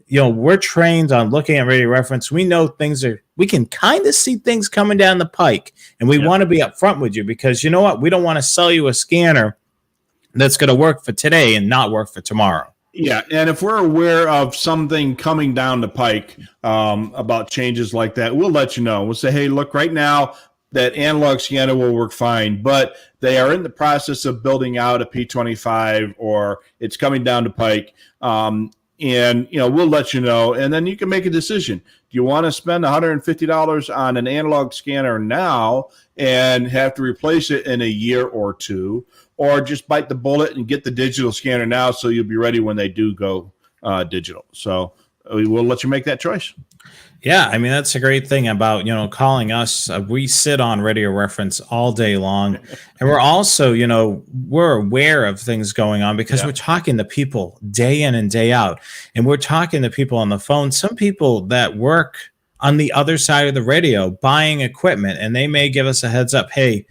we're trained on looking at radio reference. We know we can kind of see things coming down the pike, and we want to be upfront with you, because you know what? We don't want to sell you a scanner that's going to work for today and not work for tomorrow. Yeah, and if we're aware of something coming down the pike about changes like that, we'll let you know. We'll say, hey, look, right now, that analog scanner will work fine, but they are in the process of building out a P25, or it's coming down the pike. And, we'll let you know, and then you can make a decision. Do you want to spend $150 on an analog scanner now and have to replace it in a year or two, or just bite the bullet and get the digital scanner now so you'll be ready when they do go digital? So we'll let you make that choice. Yeah, I mean, that's a great thing about, calling us. We sit on radio reference all day long. And we're also, we're aware of things going on because we're talking to people day in and day out. And we're talking to people on the phone, some people that work on the other side of the radio buying equipment, and they may give us a heads up. Hey,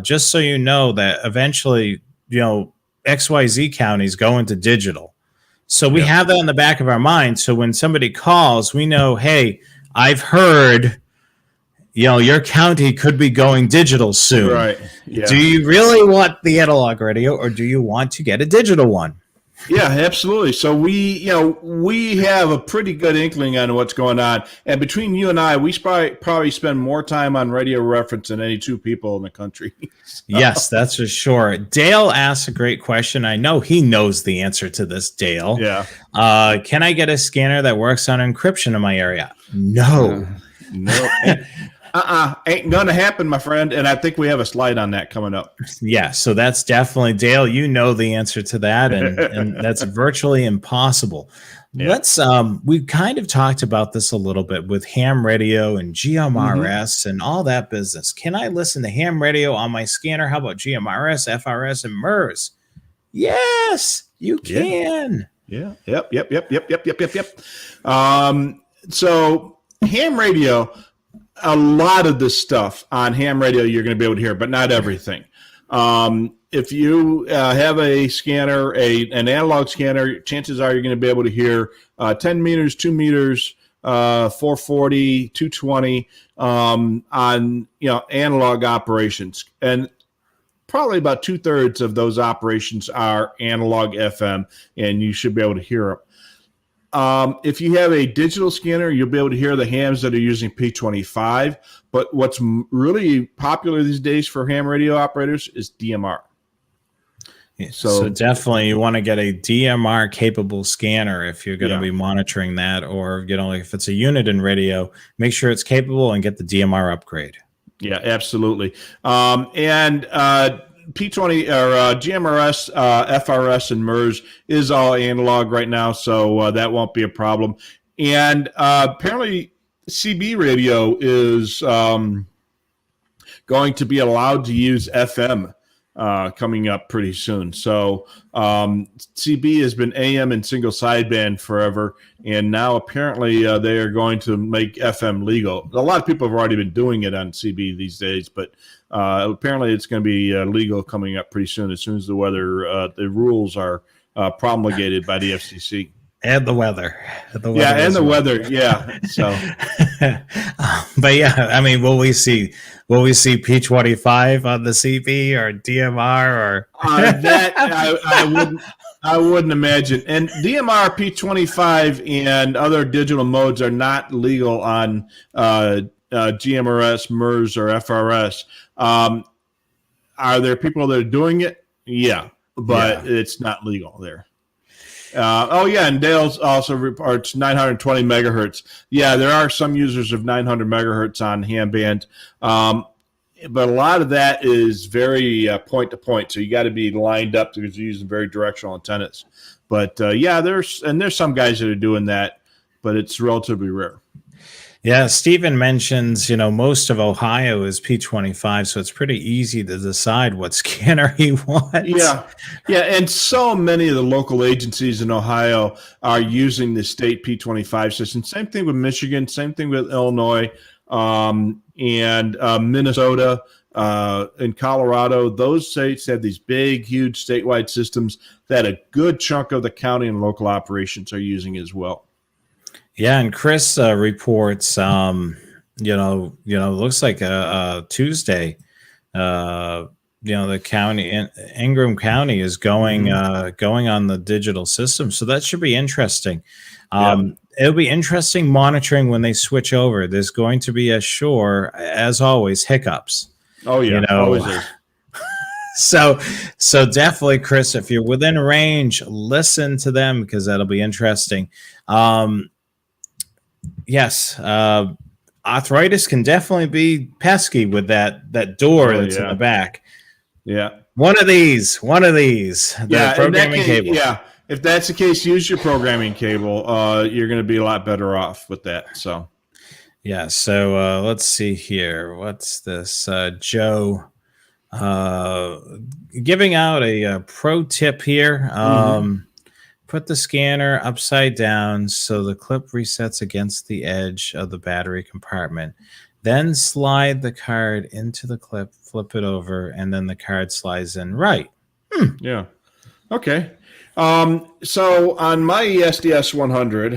just so you know that eventually, XYZ County is going to digital. So we have that in the back of our mind. So when somebody calls, we know, hey, I've heard, your county could be going digital soon. Right. Yeah. Do you really want the analog radio, or do you want to get a digital one? Yeah, absolutely. So we have a pretty good inkling on what's going on. And between you and I, we probably spend more time on radio reference than any two people in the country. So. Yes, that's for sure. Dale asks a great question. I know he knows the answer to this, Dale. Yeah. Can I get a scanner that works on encryption in my area? No. No. Ain't gonna happen, my friend. And I think we have a slide on that coming up. Yeah, so that's definitely, Dale, you know the answer to that, and that's virtually impossible. Let's we kind of talked about this a little bit with ham radio and GMRS and all that business. Can I listen to ham radio on my scanner? How about GMRS, FRS, and MERS? Yes, you can. Yeah. Yep. So ham radio, a lot of this stuff on ham radio you're going to be able to hear, but not everything. If you have a scanner, an analog scanner, chances are you're going to be able to hear 10 meters, 2 meters, 440, 220 on analog operations. And probably about 2/3 of those operations are analog FM, and you should be able to hear them. If you have a digital scanner, you'll be able to hear the hams that are using P25. But what's really popular these days for ham radio operators is DMR. So definitely you want to get a DMR capable scanner if you're going to be monitoring that, or if it's a unit in radio, make sure it's capable and get the DMR upgrade. Yeah, absolutely. And P20 or GMRS, FRS, and MERS is all analog right now, so that won't be a problem. And apparently, CB radio is going to be allowed to use FM coming up pretty soon. So CB has been AM and single sideband forever, and now apparently they are going to make FM legal. A lot of people have already been doing it on CB these days, but apparently it's going to be legal coming up pretty soon as as the rules are promulgated by the FCC. And the weather. Yeah. So, but yeah, I mean, will we see P25 on the CB or DMR or that? I wouldn't imagine. And DMR, P25, and other digital modes are not legal on GMRS, MERS, or FRS. Are there people that are doing it? Yeah, but it's not legal there. And Dale's also reports 920 megahertz. Yeah, there are some users of 900 megahertz on ham band, but a lot of that is very point to point. So you got to be lined up because you're using very directional antennas. But there's some guys that are doing that, but it's relatively rare. Yeah, Stephen mentions, most of Ohio is P25, so it's pretty easy to decide what scanner he wants. Yeah, and so many of the local agencies in Ohio are using the state P25 system. Same thing with Michigan, same thing with Illinois, and Minnesota, and Colorado. Those states have these big, huge statewide systems that a good chunk of the county and local operations are using as well. Yeah, and Chris reports, looks like a Tuesday, the county, Ingram County is going on the digital system. So that should be interesting. It'll be interesting monitoring when they switch over. There's going to be, as always, hiccups. Oh, yeah, always is. So definitely, Chris, if you're within range, listen to them because that'll be interesting. Yes, arthritis can definitely be pesky with that door that's in the back. Yeah, one of these. The programming cable. Yeah, if that's the case, use your programming cable. You're going to be a lot better off with that. So, yeah. So let's see here. What's this? Joe giving out a pro tip here. Put the scanner upside down so the clip resets against the edge of the battery compartment. Then slide the card into the clip, flip it over, and then the card slides in right. Yeah. Okay. So on my SDS 100,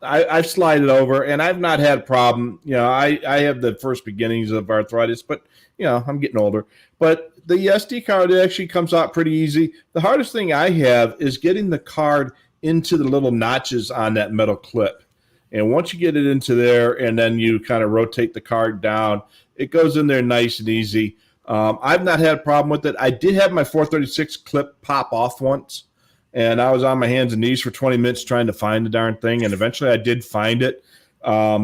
I slide it over, and I've not had a problem. I have the first beginnings of arthritis, but I'm getting older. But the SD card actually comes out pretty easy. The hardest thing I have is getting the card into the little notches on that metal clip. And once you get it into there, and then you kind of rotate the card down, it goes in there nice and easy. I've not had a problem with it. I did have my 436 clip pop off once, and I was on my hands and knees for 20 minutes trying to find the darn thing, and eventually I did find it. I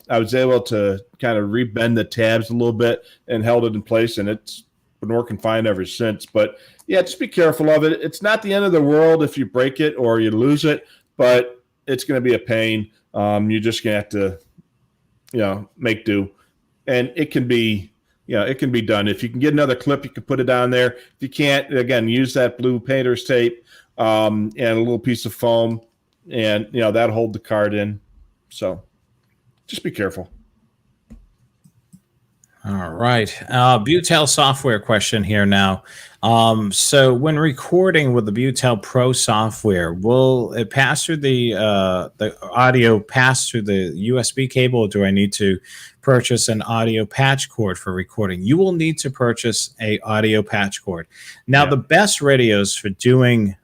was able to kind of rebend the tabs a little bit and held it in place, and it's been working fine ever since. But yeah, just be careful of it. It's not the end of the world if you break it or you lose it, but it's going to be a pain. You're just going to have to, make do, and it can be done. If you can get another clip, you can put it on there. If you can't, again, use that blue painter's tape and a little piece of foam. And, that'll hold the card in. So just be careful. All right. Butel software question here now. So when recording with the Butel Pro software, will it pass through the audio pass through the USB cable, or do I need to purchase an audio patch cord for recording? You will need to purchase a audio patch cord. Now, Yeah. the best radios for doing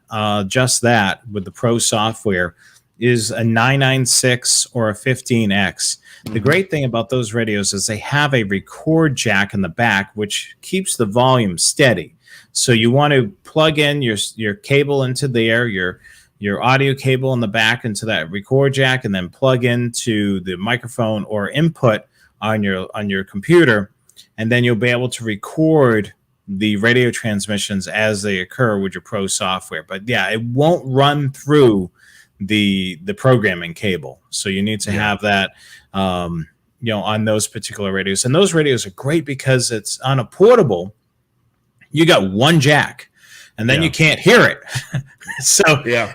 just that with the Pro software is a 996 or a 15X. The great thing about those radios is they have a record jack in the back, which keeps the volume steady. So you want to plug in your cable into there, your audio cable in the back into that record jack, and then plug into the microphone or input on your computer, and then you'll be able to record the radio transmissions as they occur with your Pro software. But yeah, it won't run through the programming cable. So you need to have that on those particular radios. And those radios are great because it's on a portable. You got one jack, and then you can't hear it. So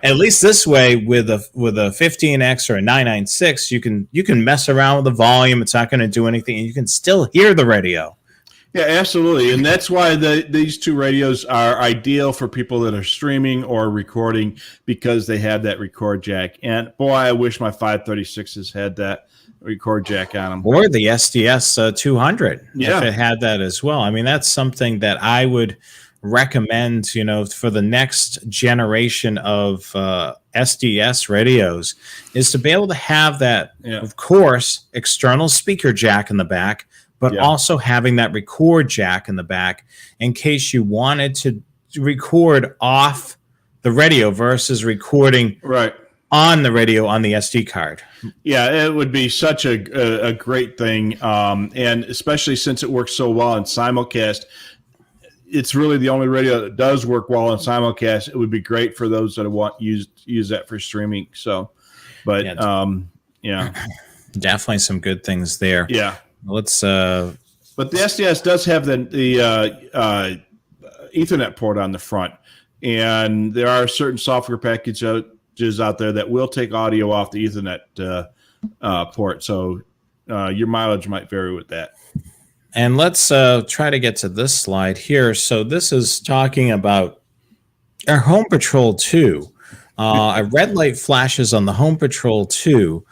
at least this way with a 15X or a 996, you can mess around with the volume. It's not going to do anything, and you can still hear the radio. Yeah, absolutely. And that's why these two radios are ideal for people that are streaming or recording, because they have that record jack. And boy, I wish my 536s had that record jack on them. Or the SDS 200, Yeah. if it had that as well. I mean, that's something that I would recommend, for the next generation of SDS radios, is to be able to have that, of course, external speaker jack in the back, but also having that record jack in the back in case you wanted to record off the radio versus recording on the radio on the SD card. Yeah, it would be such a great thing, and especially since it works so well in simulcast. It's really the only radio that does work well in simulcast. It would be great for those that want use that for streaming. So, but definitely some good things there. Yeah. Let's. But the SDS does have the Ethernet port on the front, and there are certain software packages out there that will take audio off the Ethernet port. So your mileage might vary with that. And let's try to get to this slide here. So this is talking about our Home Patrol 2. A red light flashes on the Home Patrol 2.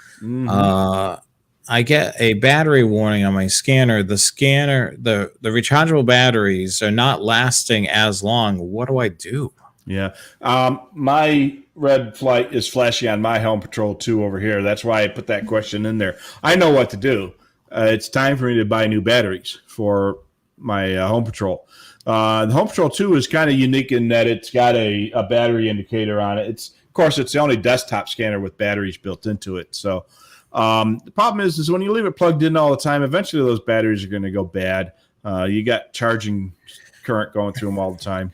I get a battery warning on my scanner. The rechargeable batteries are not lasting as long. What do I do? Yeah. My red light is flashing on my Home Patrol 2 over here. That's why I put that question in there. I know what to do. It's time for me to buy new batteries for my Home Patrol. The Home Patrol 2 is kind of unique in that it's got a battery indicator on it. Of course, it's the only desktop scanner with batteries built into it. So the problem is when you leave it plugged in all the time, eventually those batteries are going to go bad. You got charging current going through them all the time.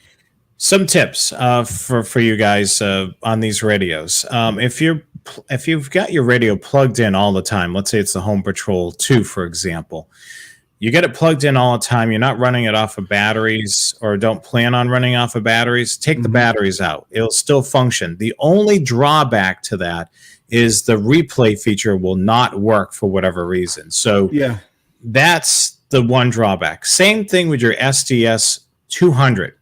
Some tips for you guys on these radios. If you've got your radio plugged in all the time, let's say it's the Home Patrol 2, for example, you get it plugged in all the time, you're not running it off of batteries or don't plan on running off of batteries, take the batteries out. It'll still function. The only drawback to that is the replay feature will not work for whatever reason. So that's the one drawback. Same thing with your SDS 200.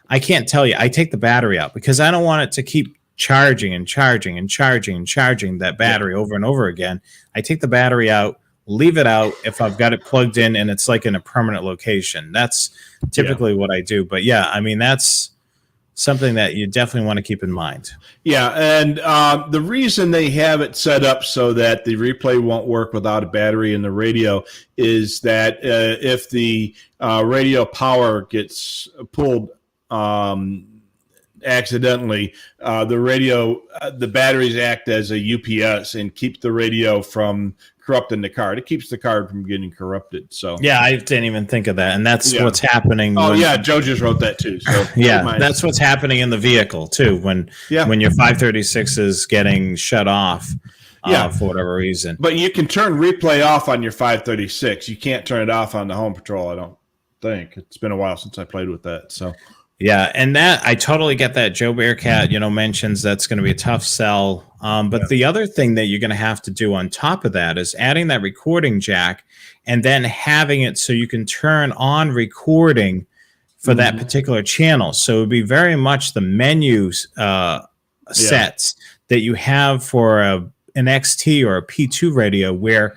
I can't tell you. I take the battery out because I don't want it to keep charging and charging and charging and charging that battery over and over again. I take the battery out, leave it out if I've got it plugged in and it's like in a permanent location. That's typically what I do. But yeah, I mean, that's something that you definitely want to keep in mind. Yeah, and the reason they have it set up so that the replay won't work without a battery in the radio is that if the radio power gets pulled accidentally, the batteries act as a UPS and keep the radio from corrupting the card. It keeps the card from getting corrupted. So yeah, I didn't even think of that, and that's what's happening. Oh yeah, Joe just wrote that too. So yeah, that's what's happening in the vehicle too when your 536 is getting shut off. For whatever reason. But you can turn replay off on your 536. You can't turn it off on the Home Patrol, I don't think. It's been a while since I played with that. So Yeah, and that I totally get that. Joe Bearcat, mentions that's going to be a tough sell. But the other thing that you're going to have to do on top of that is adding that recording jack and then having it so you can turn on recording for that particular channel. So it would be very much the menu sets that you have for an XT or a P2 radio where,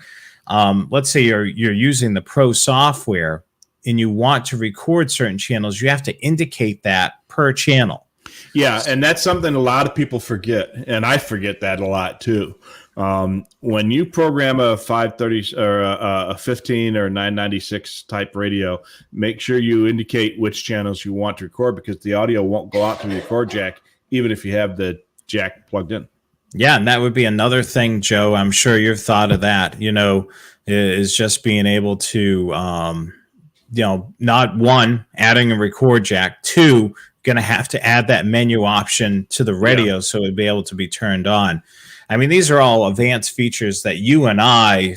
let's say you're using the Pro software and you want to record certain channels, you have to indicate that per channel. Yeah, and that's something a lot of people forget, and I forget that a lot too. When you program a 530 or a 15 or 996 type radio, make sure you indicate which channels you want to record, because the audio won't go out to the record jack, even if you have the jack plugged in. Yeah, and that would be another thing, Joe. I'm sure you've thought of that, is just being able to not one, adding a record jack, two, going to have to add that menu option to the radio so it'd be able to be turned on. I mean, these are all advanced features that you and I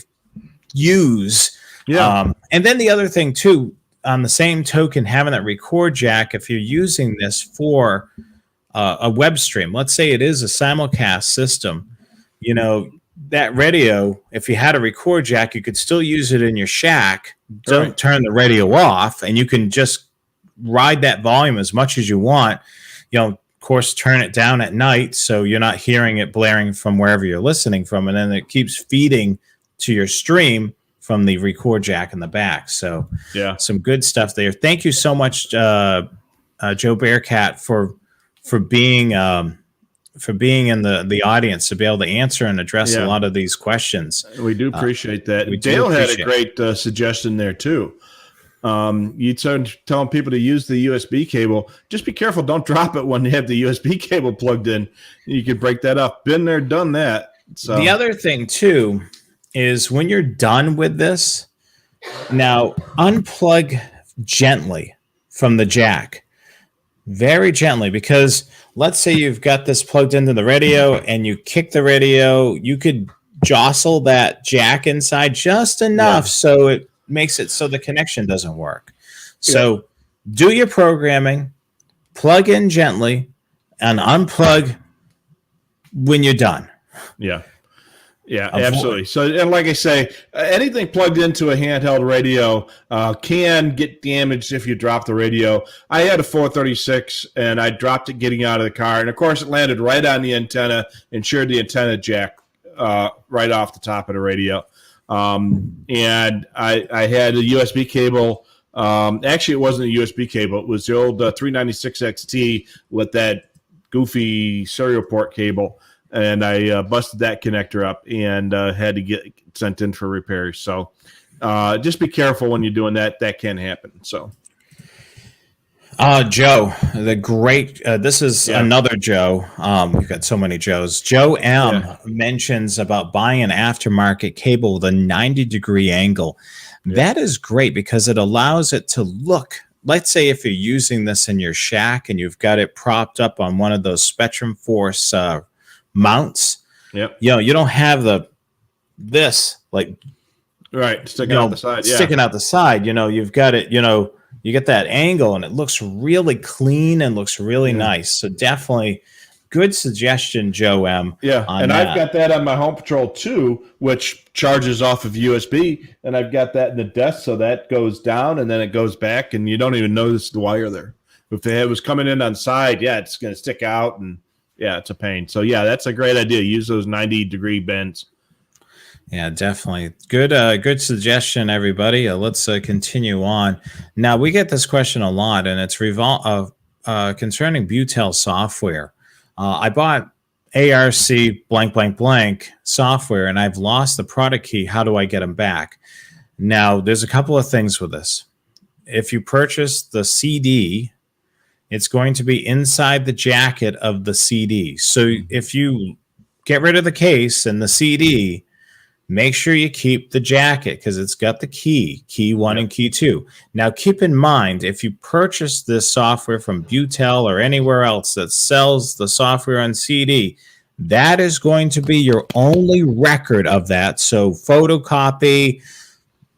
use. Yeah. And then the other thing, too, on the same token, having that record jack, if you're using this for a web stream, let's say it is a simulcast system, that radio, if you had a record jack, you could still use it in your shack. Don't turn the radio off, and you can just ride that volume as much as you want. Of course, turn it down at night so you're not hearing it blaring from wherever you're listening from, and then it keeps feeding to your stream from the record jack in the back. So some good stuff there. Thank you so much, Joe Bearcat, for being in the audience to be able to answer and address a lot of these questions. We do appreciate that. Dale had a great suggestion there too. You started telling people to use the USB cable. Just be careful. Don't drop it when you have the USB cable plugged in. You could break that up. Been there, done that. So the other thing too is when you're done with this, now unplug gently from the jack. Very gently, because let's say you've got this plugged into the radio and you kick the radio, you could jostle that jack inside just enough so it makes it so the connection doesn't work. So do your programming, plug in gently, and unplug when you're done. Yeah, absolutely. So, and like I say, anything plugged into a handheld radio can get damaged if you drop the radio. I had a 436, and I dropped it getting out of the car, and of course, it landed right on the antenna and sheared the antenna jack right off the top of the radio. And I had a USB cable. Actually, it wasn't a USB cable. It was the old 396 XT with that goofy serial port cable. And I busted that connector up and had to get sent in for repairs. So just be careful when you're doing that. That can happen. So, Joe, the great, this is another Joe. We've got so many Joes. Joe M mentions about buying an aftermarket cable with a 90-degree angle. That is great because it allows it to look. Let's say if you're using this in your shack and you've got it propped up on one of those Spectrum Force mounts. You don't have this sticking out the side. Sticking out the side. You've got it. You get that angle, and it looks really clean and looks really nice. So definitely good suggestion, Joe M. And I've got that on my Home Patrol 2, which charges off of USB, and I've got that in the desk, so that goes down and then it goes back, and you don't even notice the wire there. If it was coming in on side, it's going to stick out, and it's a pain. So, that's a great idea. Use those 90-degree bends. Yeah, definitely. Good suggestion, everybody. Let's continue on. Now, we get this question a lot, and it's concerning Butel software. I bought ARC blank, blank, blank software, and I've lost the product key. How do I get them back? Now, there's a couple of things with this. If you purchase the CD, it's going to be inside the jacket of the CD. So if you get rid of the case and the CD, make sure you keep the jacket because it's got the key 1 and key 2. Now, keep in mind, if you purchase this software from Butel or anywhere else that sells the software on CD, that is going to be your only record of that. So photocopy,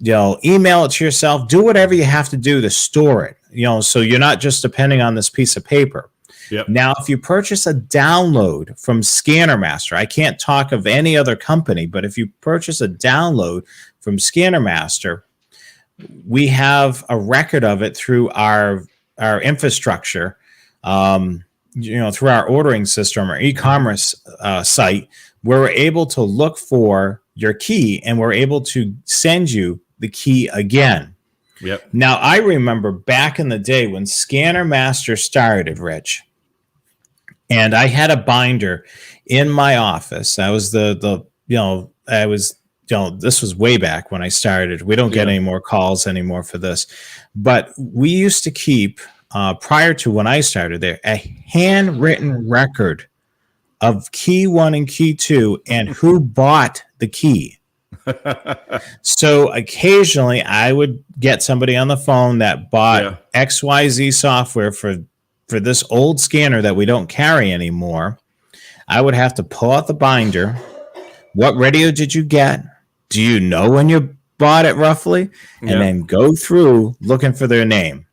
email it to yourself, do whatever you have to do to store it. so you're not just depending on this piece of paper. Yep. Now, if you purchase a download from Scanner Master, I can't talk of any other company, but if you purchase a download from Scanner Master, we have a record of it through our infrastructure, through our ordering system or e-commerce site, where we're able to look for your key and we're able to send you the key again. Yep. Now, I remember back in the day when Scanner Master started, Rich, and I had a binder in my office. I was this was way back when I started. We don't get any more calls anymore for this, but we used to keep, prior to when I started there, a handwritten record of key 1 and key 2 and who bought the key. So occasionally I would get somebody on the phone that bought XYZ software for this old scanner that we don't carry anymore. I would have to pull out the binder. What radio did you get? Do you know when you bought it roughly? And then go through looking for their name.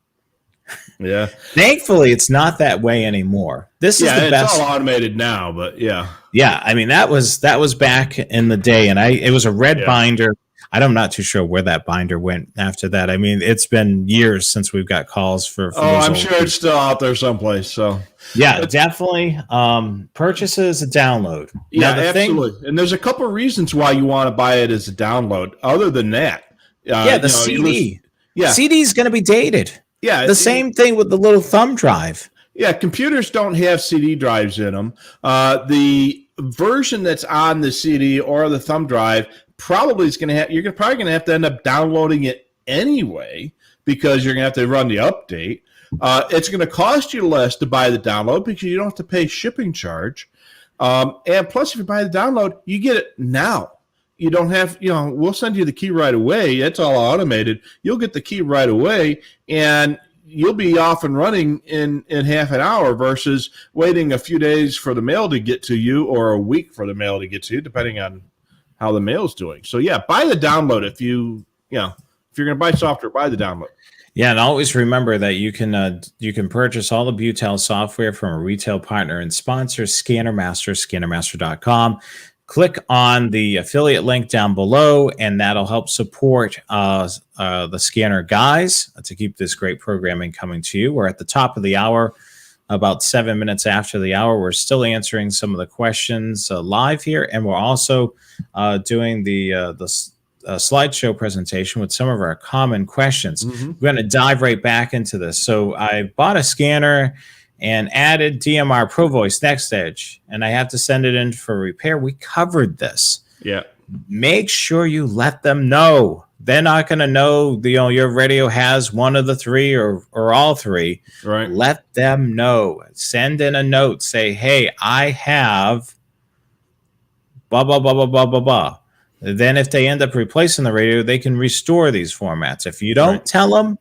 Yeah. Thankfully, it's not that way anymore. This is the best. It's all automated now, but yeah. Yeah, I mean that was back in the day, and it was a red binder. I'm not too sure where that binder went after that. I mean, it's been years since we've got calls for I'm sure it's still out there someplace. So yeah, definitely purchases a download. Yeah, absolutely. And there's a couple of reasons why you want to buy it as a download. Other than that, the CD. CD is going to be dated. Yeah, the same thing with the little thumb drive. Yeah, computers don't have CD drives in them. The version that's on the CD or the thumb drive probably is going to have. You're probably going to have to end up downloading it anyway because you're going to have to run the update. It's going to cost you less to buy the download because you don't have to pay shipping charge. And plus, if you buy the download, you get it now. You don't have, we'll send you the key right away. It's all automated. You'll get the key right away, and you'll be off and running in half an hour versus waiting a few days for the mail to get to you or a week for the mail to get to you, depending on how the mail's doing. So, yeah, buy the download if you're going to buy software, buy the download. Yeah, and always remember that you can purchase all the Butel software from a retail partner and sponsor, Scannermaster, scannermaster.com. Click on the affiliate link down below, and that'll help support the Scanner guys to keep this great programming coming to you. We're at the top of the hour, about 7 minutes after the hour. We're still answering some of the questions live here, and we're also doing the slideshow presentation with some of our common questions. We're going to dive right back into this. So I bought a scanner and added DMR Pro Voice Next Edge, and I have to send it in for repair. We covered this. Yeah. Make sure you let them know. They're not going to know, your radio has one of the three or all three. Right. Let them know. Send in a note. Say, hey, I have blah, blah, blah, blah, blah, blah, blah. Then if they end up replacing the radio, they can restore these formats. If you don't tell them,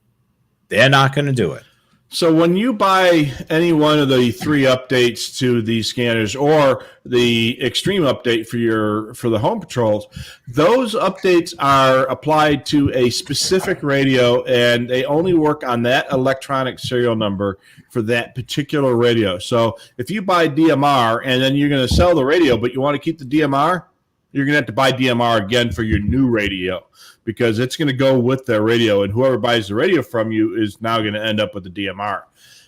they're not going to do it. So when you buy any one of the 3 updates to these scanners or the extreme update for the home patrols, those updates are applied to a specific radio, and they only work on that electronic serial number for that particular radio. So if you buy DMR and then you're going to sell the radio, but you want to keep the DMR, you're going to have to buy DMR again for your new radio, because it's going to go with the radio, and whoever buys the radio from you is now going to end up with the DMR.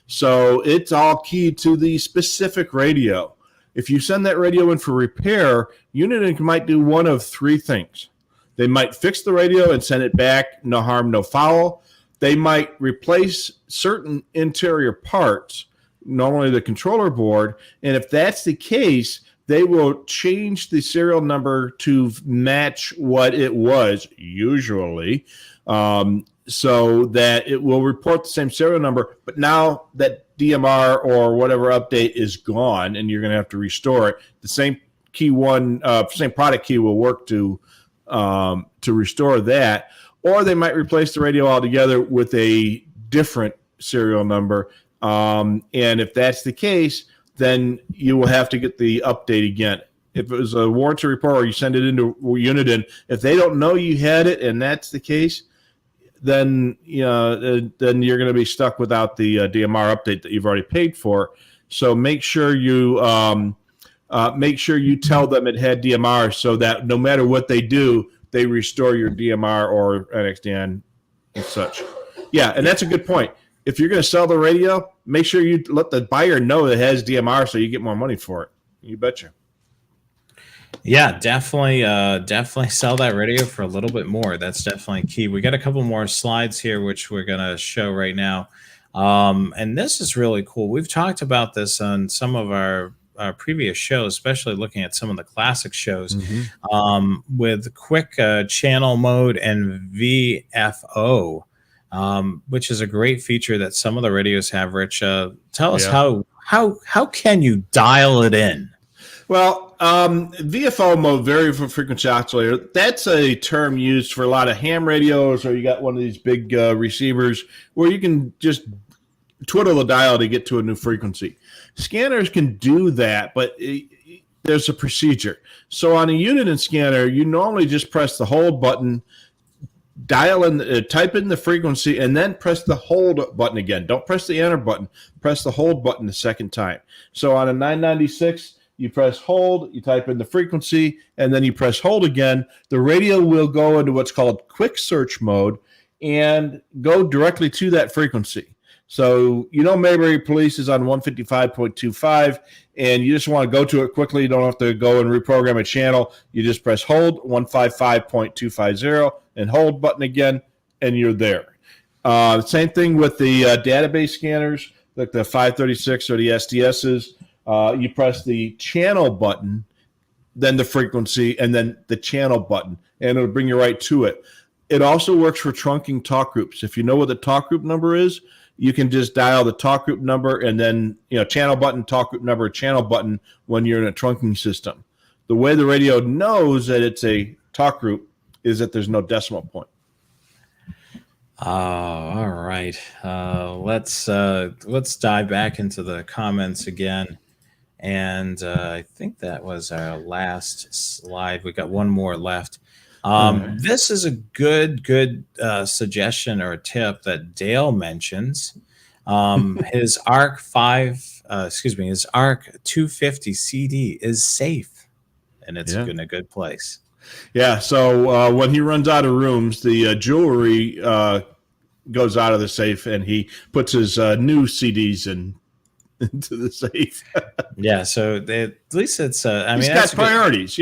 So it's all key to the specific radio. If you send that radio in for repair, Uniden might do one of 3 things. They might fix the radio and send it back, no harm, no foul. They might replace certain interior parts, normally the controller board, and if that's the case, they will change the serial number to match what it was usually, so that it will report the same serial number. But now that DMR or whatever update is gone, and you're going to have to restore it, the same same product key will work to restore that. Or they might replace the radio altogether with a different serial number. And if that's the case, then you will have to get the update again. If it was a warranty report or you send it into Uniden, if they don't know you had it and that's the case, then then you're going to be stuck without the DMR update that you've already paid for. So make sure you tell them it had DMR, so that no matter what they do, they restore your DMR or NXDN and such. Yeah, and that's a good point. If you're going to sell the radio, make sure you let the buyer know that it has DMR, so you get more money for it. You betcha. Yeah, definitely sell that radio for a little bit more. That's definitely key. We got a couple more slides here, which we're going to show right now. And this is really cool. We've talked about this on some of our previous shows, especially looking at some of the classic shows, with quick channel mode and VFO, which is a great feature that some of the radios have. Rich, tell us how can you dial it in? Well, VFO mode, variable frequency oscillator, that's a term used for a lot of ham radios, or you got one of these big receivers where you can just twiddle the dial to get to a new frequency. Scanners can do that, but there's a procedure. So on a unit scanner, you normally just press the hold button, dial in, type in the frequency, and then press the hold button again. Don't press the enter button. Press the hold button the second time. So on a 996, you press hold, you type in the frequency, and then you press hold again. The radio will go into what's called quick search mode and go directly to that frequency. So, Mayberry Police is on 155.25, and you just want to go to it quickly. You don't have to go and reprogram a channel. You just press hold, 155.250, and hold button again, and you're there. Same thing with the database scanners, like the 536 or the STSs. You press the channel button, then the frequency, and then the channel button, and it'll bring you right to it. It also works for trunking talk groups. If you know what the talk group number is, you can just dial the talk group number and then channel button, talk group number, channel button when you're in a trunking system. The way the radio knows that it's a talk group is that there's no decimal point. All right. Let's dive back into the comments again. And I think that was our last slide. We got one more left. This is a good suggestion or tip that Dale mentions. His ARC 250 CD is safe, and it's in a good place. Yeah. So when he runs out of rooms, the jewelry goes out of the safe, and he puts his new CDs into the safe. Yeah. So at least it's. He's got priorities.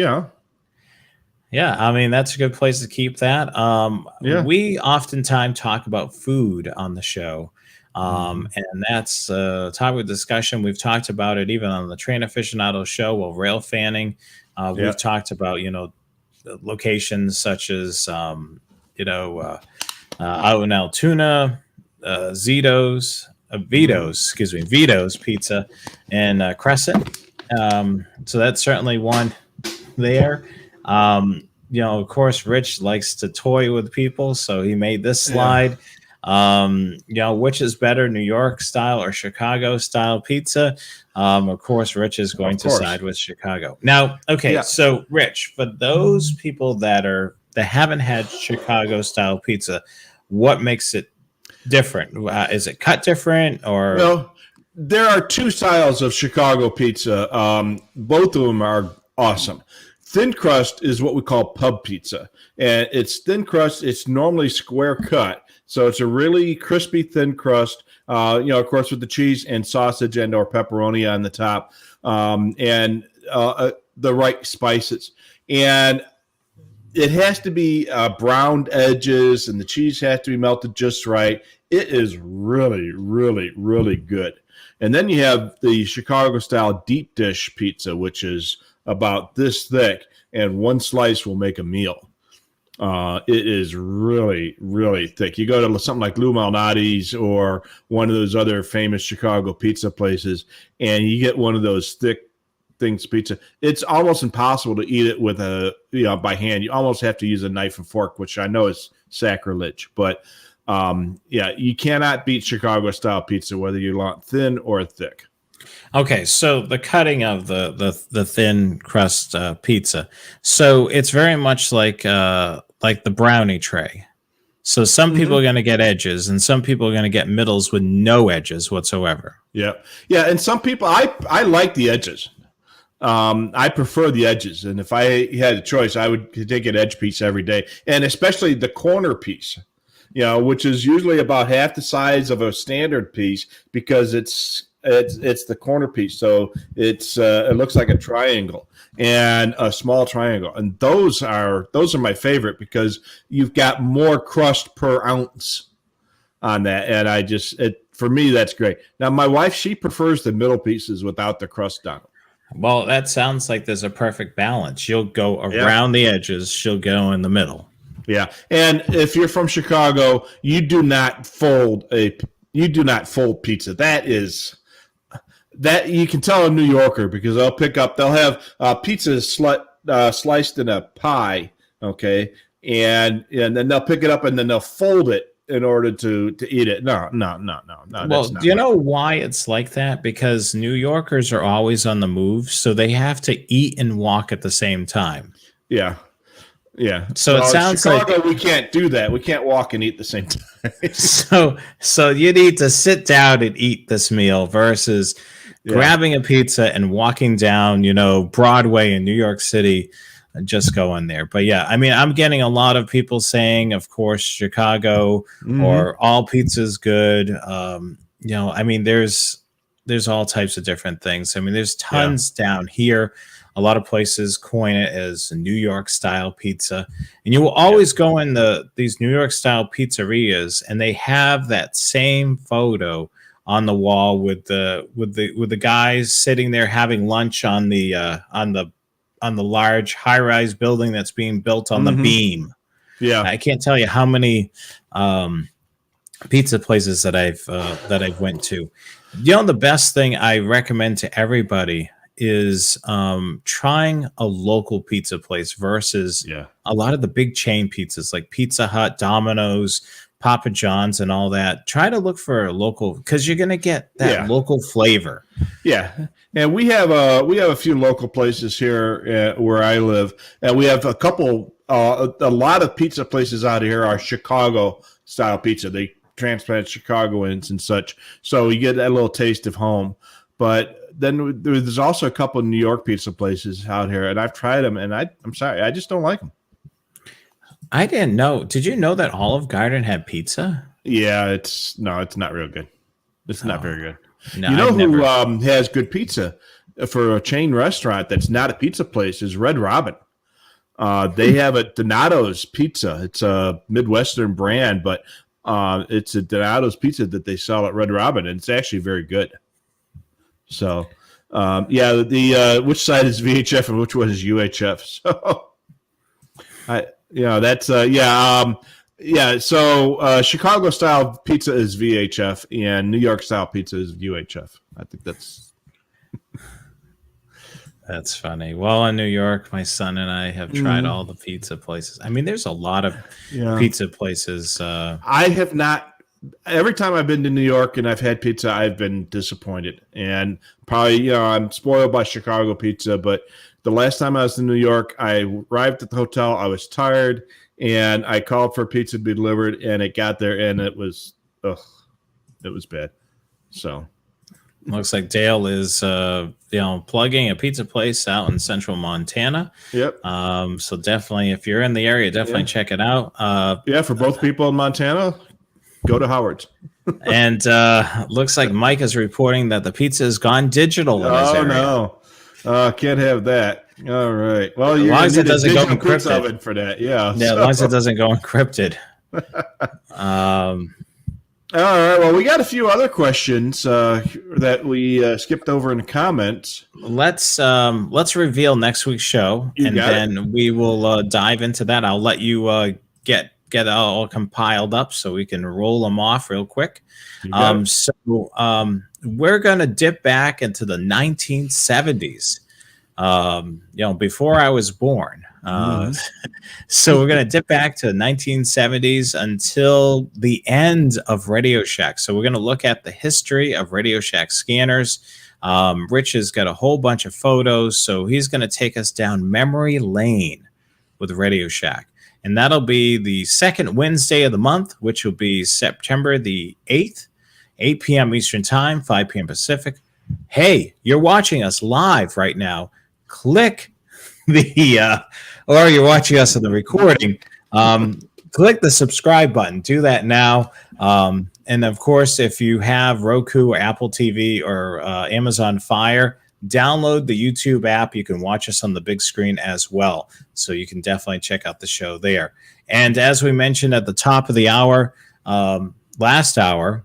Yeah, I mean, that's a good place to keep that. We oftentimes talk about food on the show, and that's a topic of discussion. We've talked about it even on the Train Aficionado show while rail fanning. We've talked about, locations such as, out in Altoona, Vito's Pizza, and Crescent. So that's certainly one there. Of course, Rich likes to toy with people, so he made this slide. Which is better, New York style or Chicago style pizza? Of course, Rich is going to side with Chicago. Now, so Rich, for those people that haven't had Chicago style pizza, what makes it different? Is it cut different or? Well, there are two styles of Chicago pizza. Both of them are awesome. Thin crust is what we call pub pizza, and it's thin crust. It's normally square cut, so it's a really crispy thin crust. Of course, with the cheese and sausage and or pepperoni on the top, and the right spices. And it has to be browned edges, and the cheese has to be melted just right. It is really, really, really good. And then you have the Chicago style deep dish pizza, which is about this thick, and one slice will make a meal. It is really, really thick. You go to something like Lou Malnati's or one of those other famous Chicago pizza places, and you get one of those thick things pizza. It's almost impossible to eat it with by hand. You almost have to use a knife and fork, which I know is sacrilege. But you cannot beat Chicago style pizza, whether you want thin or thick. Okay, so the cutting of the thin crust pizza. So it's very much like the brownie tray. So some people Hmm. are going to get edges, and some people are going to get middles with no edges whatsoever. Yeah, yeah, and some people I like the edges. I prefer the edges, and if I had a choice, I would take an edge piece every day, and especially the corner piece, which is usually about half the size of a standard piece because it's the corner piece, so it looks like a triangle and a small triangle, and those are my favorite because you've got more crust per ounce on that, and for me that's great. Now my wife, she prefers the middle pieces without the crust on them. Well, that sounds like there's a perfect balance. She'll go Yeah. around the edges, she'll go in the middle. Yeah, and if you're from Chicago, you do not fold pizza. That you can tell a New Yorker because they'll have pizza sliced in a pie, okay, and then they'll pick it up and then they'll fold it in order to eat it. No, no, no, no, no. Well, That's do not you right. know why it's like that? Because New Yorkers are always on the move, so they have to eat and walk at the same time. Yeah, yeah. So it Well, in sounds like Chicago, we can't do that. We can't walk and eat at the same time. so you need to sit down and eat this meal versus Yeah. grabbing a pizza and walking down, Broadway in New York City and just go in there. But yeah, I mean, I'm getting a lot of people saying, of course, Chicago Mhm. or all pizza's good. I mean, there's all types of different things. I mean, there's Yeah. tons down here. A lot of places coin it as New York style pizza, and you will Yeah. always go in these New York style pizzerias, and they have that same photo on the wall with the guys sitting there having lunch on the large high rise building that's being built on the Mhm. beam. Yeah. I can't tell you how many um, pizza places that I've went to. The best thing I recommend to everybody is trying a local pizza place versus Yeah. a lot of the big chain pizzas like Pizza Hut, Domino's, Papa John's, and all that. Try to look for a local because you're gonna get that Yeah. local flavor. Yeah, and we have a few local places here where I live, and we have a couple. A lot of pizza places out here are Chicago style pizza. They transplant Chicagoans and such, so you get that little taste of home. But then there's also a couple of New York pizza places out here, and I've tried them, and I'm sorry, I just don't like them. I didn't know. Did you know that Olive Garden had pizza? Yeah, it's not real good. It's not Oh, very good. no, You know I've who never. has good pizza for a chain restaurant that's not a pizza place is Red Robin. They have a Donato's pizza. It's a Midwestern brand, but it's a Donato's pizza that they sell at Red Robin, and it's actually very good. So, yeah, the which side is VHF and which one is UHF? So, that's yeah. So Chicago style pizza is VHF, and New York style pizza is UHF. I think that's That's funny. Well, in New York, my son and I have tried mm, all the pizza places. I mean, there's a lot of yeah. pizza places. I have not. Every time I've been to New York and I've had pizza, I've been disappointed. And probably, I'm spoiled by Chicago pizza. But the last time I was in New York, I arrived at the hotel. I was tired, and I called for pizza to be delivered, and it got there, and it was bad. So Looks like Dale is, plugging a pizza place out in central Montana. yep, So definitely, if you're in the area, definitely yeah, check it out. yeah. For both people in Montana, go to Howard's. And looks like Mike is reporting that the pizza has gone digital in his Oh area. no, can't have that. All right. Well, As you're long gonna as it need a doesn't go digital pizza encrypted. oven for that. Yeah. Yeah, as long as it doesn't go encrypted. All right. Well, we got a few other questions that we skipped over in the comments. Let's reveal next week's show, You and got it. then we will dive into that. I'll let you get it all compiled up so we can roll them off real quick. You got it. So we're gonna dip back into the 1970s. Before I was born. So we're going to dip back to the 1970s until the end of Radio Shack. So we're going to look at the history of Radio Shack scanners. Rich has got a whole bunch of photos, so he's going to take us down memory lane with Radio Shack. and that'll be the second Wednesday of the month, which will be September the 8th, 8 p.m. Eastern Time, 5 p.m. Pacific. Hey, you're watching us live right now. Click or you're watching us on the recording. Click the subscribe button. Do that now. And of course, if you have Roku or Apple TV or Amazon Fire, download the YouTube app. You can watch us on the big screen as well. So you can definitely check out the show there. And as we mentioned at the top of the hour, last hour,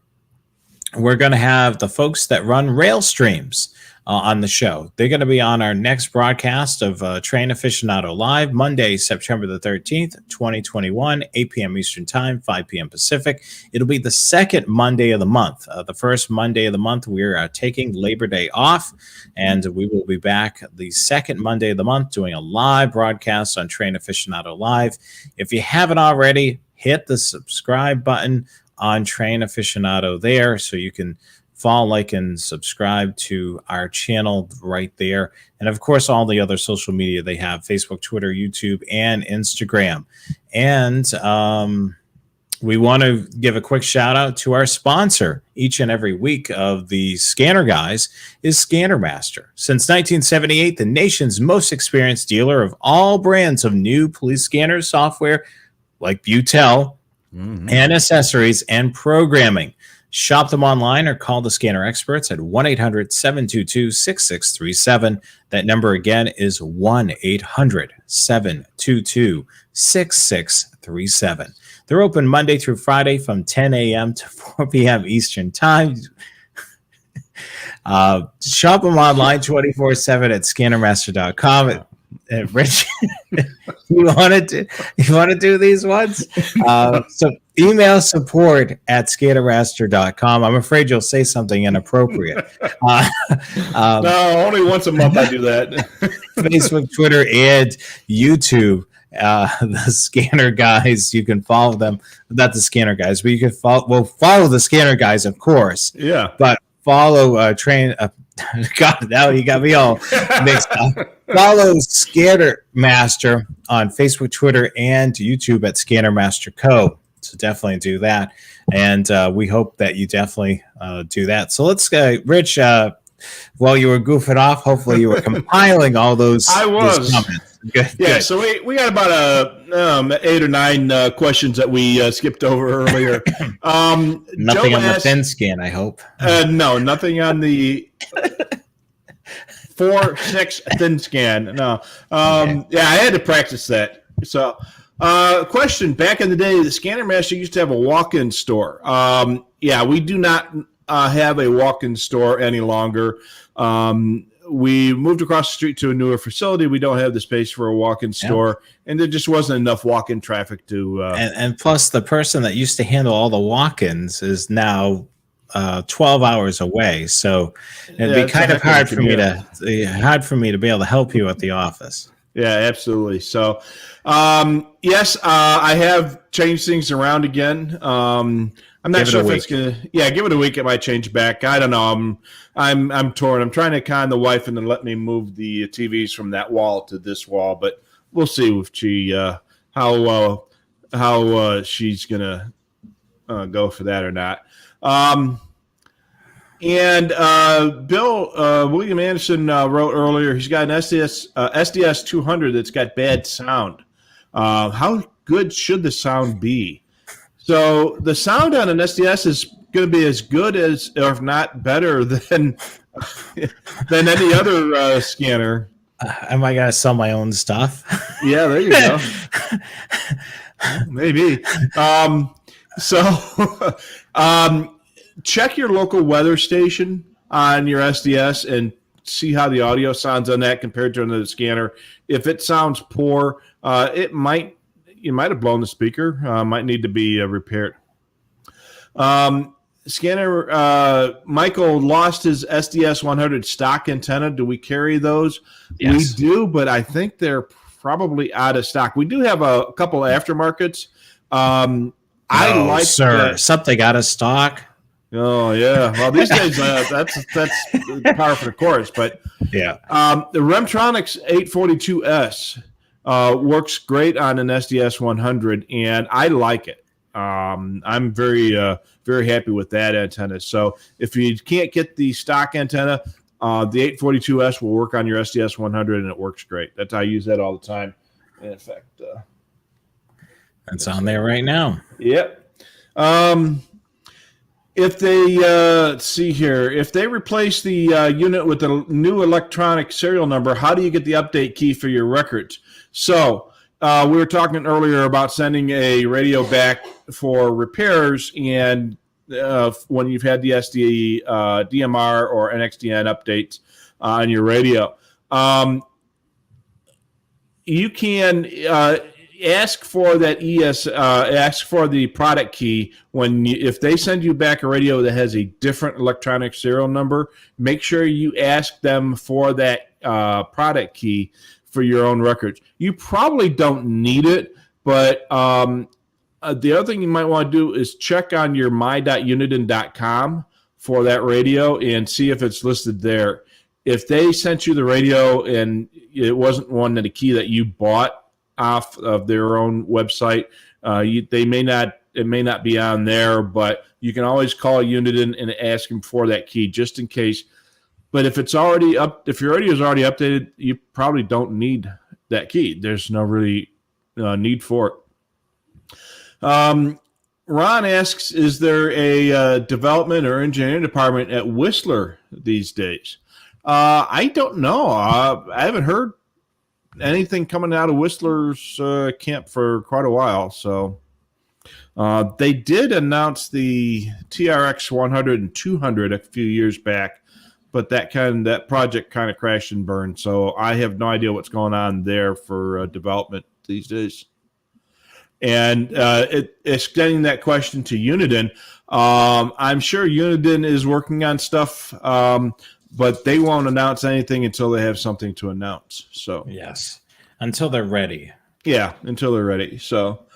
we're going to have the folks that run Rail Streams on the show. They're going to be on our next broadcast of Train Aficionado Live, Monday, September the 13th, 2021, 8 p.m. Eastern Time, 5 p.m. Pacific. It'll be the second Monday of the month. The first Monday of the month, we're taking Labor Day off, and we will be back the second Monday of the month doing a live broadcast on Train Aficionado Live. If you haven't already, hit the subscribe button on Train Aficionado there so you can follow, like, and subscribe to our channel right there. And of course, all the other social media they have: Facebook, Twitter, YouTube, and Instagram. And we want to give a quick shout out to our sponsor each and every week of the Scanner Guys is Scanner Master. Since 1978, the nation's most experienced dealer of all brands of new police scanner software like Butel, and accessories and programming. Shop them online or call the scanner experts at 1-800-722-6637. That number again is 1-800-722-6637. They're open Monday through Friday from 10 a.m. to 4 p.m. Eastern Time. Shop them online 24/7 at scannermaster.com. Rich, you want to do these ones? So email support at scannermaster.com. I'm afraid you'll say something inappropriate. No, only once a month I do that. Facebook, Twitter, and YouTube. The Scanner Guys, you can follow them. Not the Scanner Guys, but you can follow the Scanner Guys, of course. Yeah. But follow Train. God, now you got me all mixed up. Follow Scanner Master on Facebook, Twitter, and YouTube at Scanner Master Co. So definitely do that, and we hope that you definitely do that. So let's go, Rich. While you were goofing off, hopefully you were compiling all those. I was. Those comments. Good, yeah, good. so we got about 8 or 9 questions that we skipped over earlier. Nothing Joe on the asked, thin scan, I hope. No, nothing on the 4/6 thin scan. No. Okay. Yeah, I had to practice that. So, question: back in the day, the Scanner Master used to have a walk-in store. Yeah, we do not have a walk-in store any longer. We moved across the street to a newer facility. We don't have the space for a walk-in store, and there just wasn't enough walk-in traffic to. And plus, the person that used to handle all the walk-ins is now 12 hours away, so it'd be kind of hard for me to be able to help you at the office. Yeah, absolutely. So, yes, I have changed things around again. I'm not sure if it's gonna. Yeah, give it a week. It might change back. I don't know. I'm torn. I'm trying to con the wife into let me move the TVs from that wall to this wall, but we'll see if she how she's gonna go for that or not. And Bill William Anderson wrote earlier. He's got an SDS 200 that's got bad sound. How good should the sound be? So the sound on an SDS is going to be as good as, or if not better than any other scanner. Am I going to sell my own stuff? Yeah, there you go. Maybe. Check your local weather station on your SDS and see how the audio sounds on that compared to another scanner. If it sounds poor, you might have blown the speaker. Might need to be repaired. Scanner Michael lost his SDS 100 stock antenna. Do we carry those? Yes. We do, but I think they're probably out of stock. We do have a couple aftermarkets. I like sir, something out of stock. Oh yeah. Well, these days that's par for the course. But yeah, the Remtronics 842S. works great on an SDS 100, and I like it. I'm very happy with that antenna. So if you can't get the stock antenna, the 842S will work on your SDS 100, and it works great. I use that all the time. In fact, it's on there right now. Yep. If they let's see here, if they replace the unit with a new electronic serial number, how do you get the update key for your records? So we were talking earlier about sending a radio back for repairs, and when you've had the SD, DMR, or NXDN updates on your radio, you can ask for that ask for the product key if they send you back a radio that has a different electronic serial number. Make sure you ask them for that product key for your own records. You probably don't need it, but the other thing you might want to do is check on your my.uniden.com for that radio and see if it's listed there. If they sent you the radio and it wasn't a key that you bought off of their own website, it may not be on there, but you can always call Uniden and ask them for that key just in case. But if it's already up, if your radio is already updated, you probably don't need that key. There's no really need for it. Ron asks, is there a development or engineering department at Whistler these days? I don't know. I haven't heard anything coming out of Whistler's camp for quite a while. So they did announce the TRX 100 and 200 a few years back, but that project kind of crashed and burned. So I have no idea what's going on there for development these days. And extending that question to Uniden, I'm sure Uniden is working on stuff, but they won't announce anything until they have something to announce. So yes, until they're ready. Yeah, until they're ready. So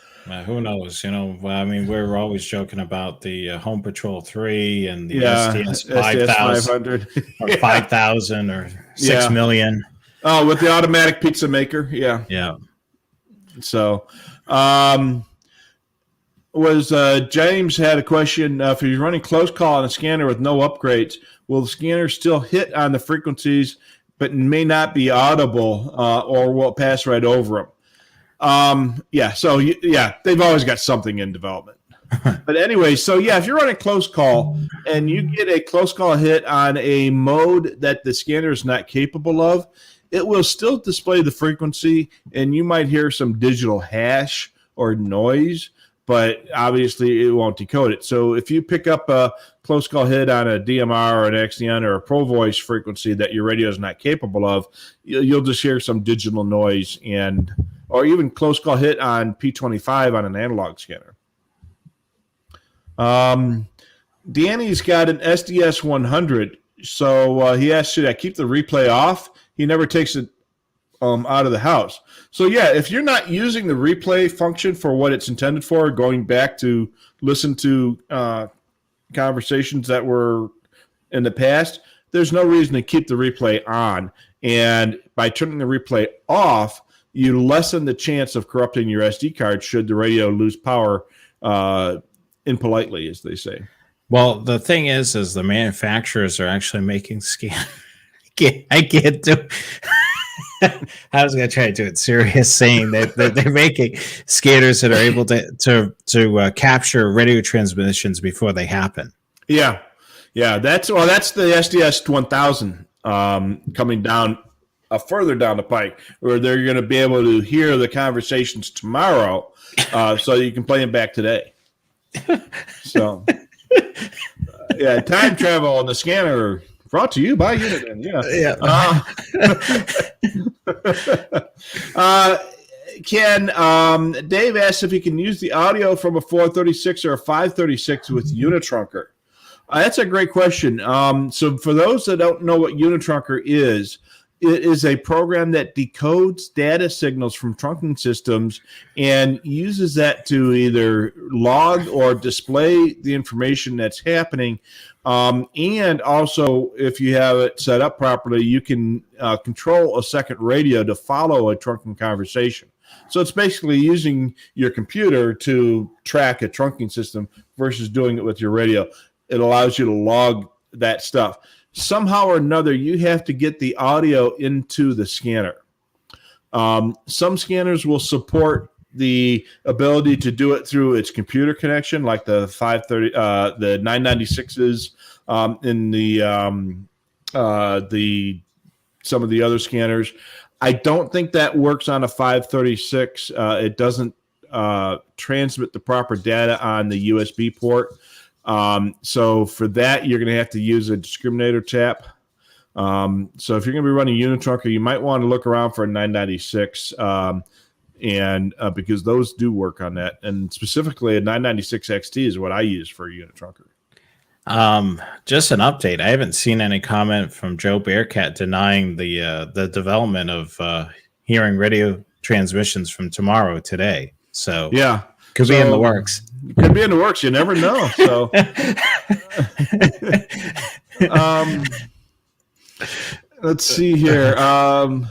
who knows? I mean, we're always joking about the Home Patrol 3 and the SDS 5000 or 5,000 or 6 million. Oh, with the automatic pizza maker. Yeah. Yeah. So James had a question. If you're running close call on a scanner with no upgrades, will the scanner still hit on the frequencies but may not be audible, or will it pass right over them? They've always got something in development. But anyway, if you're running close call and you get a close call hit on a mode that the scanner is not capable of, it will still display the frequency, and you might hear some digital hash or noise, but obviously it won't decode it. So if you pick up a close call hit on a DMR or an XDN or a Pro Voice frequency that your radio is not capable of, you'll just hear some digital noise, or even close call hit on P25 on an analog scanner. Danny's got an SDS 100, so he asked, should I keep the replay off? He never takes it out of the house. So if you're not using the replay function for what it's intended for, going back to listen to conversations that were in the past, there's no reason to keep the replay on. And by turning the replay off, you lessen the chance of corrupting your SD card should the radio lose power impolitely, as they say. Well, the thing is the manufacturers are actually making I can't do. I was going to try to do it serious, saying that they're making scanners that are able to capture radio transmissions before they happen. Yeah. That's the SDS 1000 coming down further down the pike, where they're going to be able to hear the conversations tomorrow, so you can play them back today. So, time travel on the scanner. Brought to you by Uniden. Dave asks if he can use the audio from a 436 or a 536 with Unitrunker. That's a great question. So for those that don't know what Unitrunker is, it is a program that decodes data signals from trunking systems and uses that to either log or display the information that's happening. And also, if you have it set up properly, you can control a second radio to follow a trunking conversation. So it's basically using your computer to track a trunking system versus doing it with your radio. It allows you to log that stuff. Somehow or another, you have to get the audio into the scanner. Some scanners will support the ability to do it through its computer connection, like the 530, the 996s, in the some of the other scanners. I don't think that works on a 536. It doesn't transmit the proper data on the USB port. So for that, you're going to have to use a discriminator tap. So if you're going to be running Unitrunker, you might want to look around for a 996, and because those do work on that. And specifically, a 996 XT is what I use for a Unitrunker. Just an update. I haven't seen any comment from Joe Bearcat denying the development of hearing radio transmissions from tomorrow today. So yeah, could be in the works. Could be in the works. You never know. So, let's see here. And